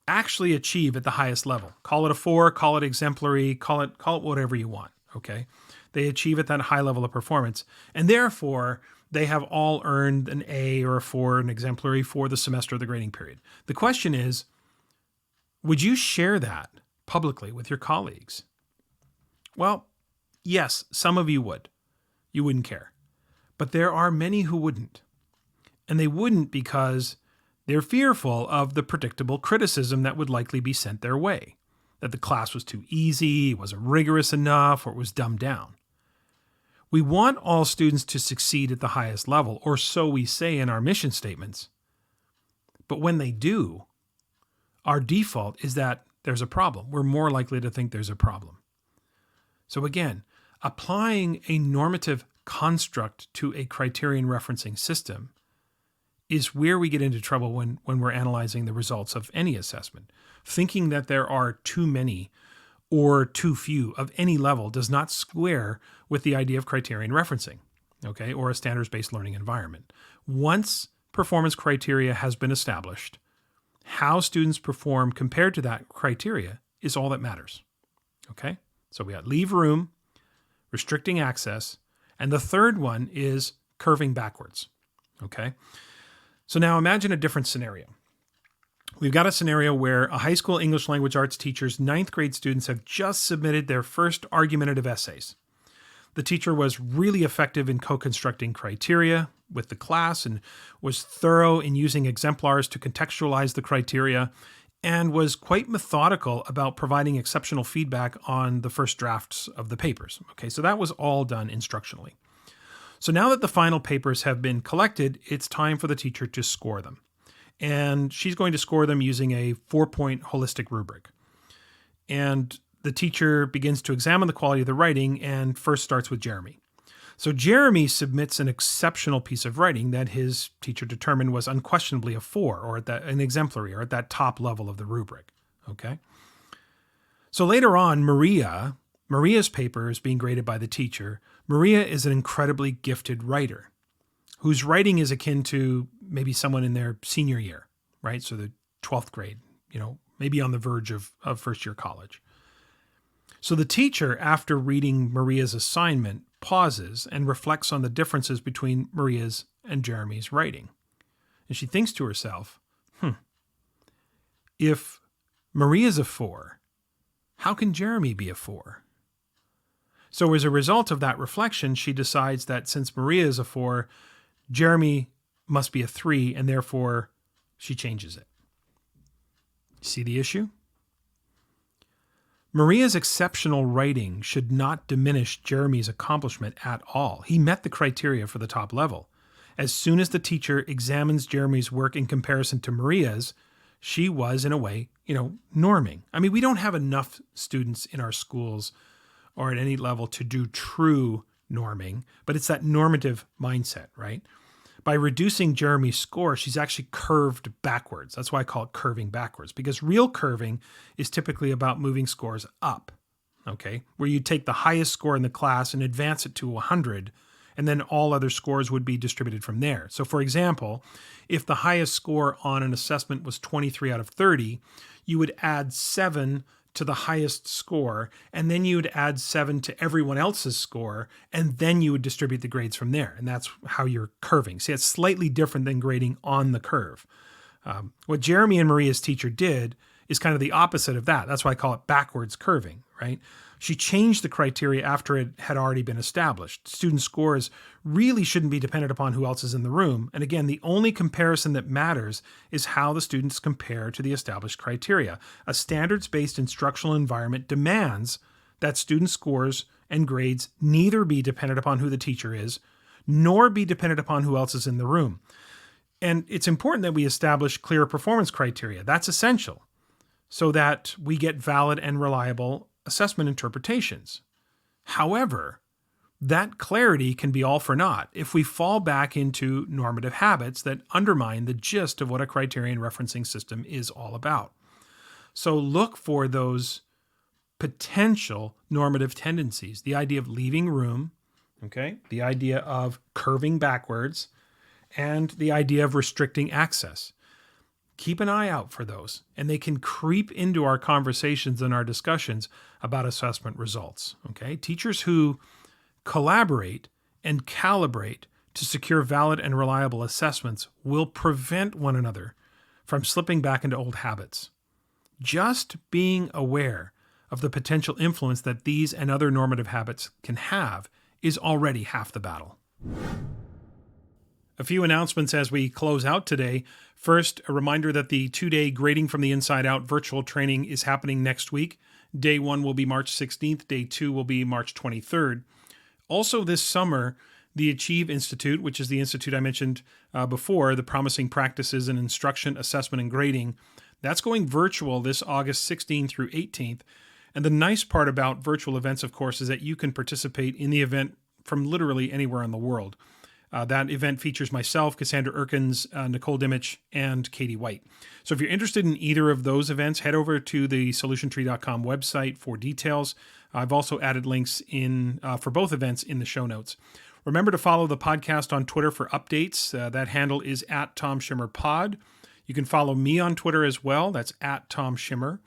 actually achieve at the highest level. Call it a 4, call it exemplary, call it whatever you want, okay? They achieve at that high level of performance, and therefore they have all earned an A or a 4, an exemplary for the semester of the grading period. The question is, would you share that publicly with your colleagues? Well, yes, some of you would. You wouldn't care. But there are many who wouldn't. And they wouldn't because they're fearful of the predictable criticism that would likely be sent their way, that the class was too easy, wasn't rigorous enough, or it was dumbed down. We want all students to succeed at the highest level, or so we say in our mission statements. But when they do, our default is that there's a problem. We're more likely to think there's a problem. So again, applying a normative construct to a criterion referencing system is where we get into trouble when we're analyzing the results of any assessment. Thinking that there are too many or too few of any level does not square with the idea of criterion referencing, okay, or a standards-based learning environment. Once performance criteria has been established, how students perform compared to that criteria is all that matters, okay? So we got leave room, restricting access, and the third one is curving backwards, okay? So now imagine a different scenario. We've got a scenario where a high school English language arts teacher's 9th grade students have just submitted their first argumentative essays. The teacher was really effective in co-constructing criteria with the class and was thorough in using exemplars to contextualize the criteria and was quite methodical about providing exceptional feedback on the first drafts of the papers. Okay, so that was all done instructionally. So now that the final papers have been collected, it's time for the teacher to score them. And she's going to score them using a 4-point holistic rubric. And the teacher begins to examine the quality of the writing and first starts with Jeremy. So Jeremy submits an exceptional piece of writing that his teacher determined was unquestionably a 4 or an exemplary or at that top level of the rubric. Okay. So later on, Maria's paper is being graded by the teacher. Maria is an incredibly gifted writer whose writing is akin to maybe someone in their senior year, right? So the 12th grade, maybe on the verge of first year college. So the teacher, after reading Maria's assignment, pauses and reflects on the differences between Maria's and Jeremy's writing. And she thinks to herself, if Maria's a 4, how can Jeremy be a 4? So as a result of that reflection, she decides that since Maria is a 4, Jeremy must be a 3, and therefore she changes it. See the issue? Maria's exceptional writing should not diminish Jeremy's accomplishment at all. He met the criteria for the top level. As soon as the teacher examines Jeremy's work in comparison to Maria's, she was, in a way, norming. I mean, we don't have enough students in our schools or at any level to do true norming, but it's that normative mindset, right? By reducing Jeremy's score, she's actually curved backwards. That's why I call it curving backwards, because real curving is typically about moving scores up, okay? Where you take the highest score in the class and advance it to 100, and then all other scores would be distributed from there. So for example, if the highest score on an assessment was 23 out of 30, you would add 7 to the highest score, and then you would add 7 to everyone else's score, and then you would distribute the grades from there. And that's how you're curving. See, it's slightly different than grading on the curve. What Jeremy and Maria's teacher did is kind of the opposite of that. That's why I call it backwards curving, right? She changed the criteria after it had already been established. Student scores really shouldn't be dependent upon who else is in the room. And again, the only comparison that matters is how the students compare to the established criteria. A standards-based instructional environment demands that student scores and grades neither be dependent upon who the teacher is, nor be dependent upon who else is in the room. And it's important that we establish clear performance criteria. That's essential so that we get valid and reliable assessment interpretations. However, that clarity can be all for naught if we fall back into normative habits that undermine the gist of what a criterion referencing system is all about. So look for those potential normative tendencies, the idea of leaving room, okay, the idea of curving backwards, and the idea of restricting access. Keep an eye out for those, and they can creep into our conversations and our discussions about assessment results. Okay? Teachers who collaborate and calibrate to secure valid and reliable assessments will prevent one another from slipping back into old habits. Just being aware of the potential influence that these and other normative habits can have is already half the battle. A few announcements as we close out today. First, a reminder that the 2-day Grading from the Inside Out virtual training is happening next week. Day 1 will be March 16th. Day 2 will be March 23rd. Also this summer, the Achieve Institute, which is the institute I mentioned before, the Promising Practices in Instruction, Assessment, and Grading, that's going virtual this August 16th through 18th. And the nice part about virtual events, of course, is that you can participate in the event from literally anywhere in the world. That event features myself, Cassandra Erkins, Nicole Dimich, and Katie White. So if you're interested in either of those events, head over to the solutiontree.com website for details. I've also added links in for both events in the show notes. Remember to follow the podcast on Twitter for updates. That handle is @TomSchimmerPod. You can follow me on Twitter as well. That's @TomSchimmer.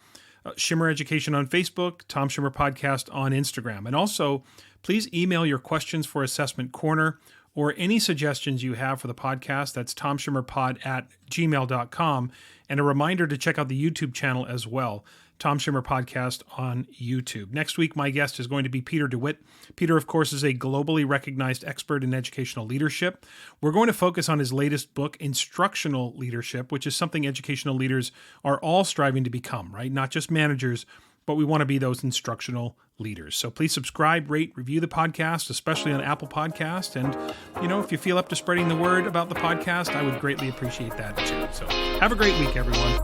Schimmer Education on Facebook, Tom Schimmer Podcast on Instagram. And also, please email your questions for Assessment Corner or any suggestions you have for the podcast. That's tomschimmerpod@gmail.com. And a reminder to check out the YouTube channel as well, Tom Schimmer Podcast on YouTube. Next week, my guest is going to be Peter Dewitt. Peter, of course, is a globally recognized expert in educational leadership. We're going to focus on his latest book, Instructional Leadership, which is something educational leaders are all striving to become, right? Not just managers, but we want to be those instructional leaders. So please subscribe, rate, review the podcast, especially on Apple Podcast. And, if you feel up to spreading the word about the podcast, I would greatly appreciate that too. So have a great week, everyone.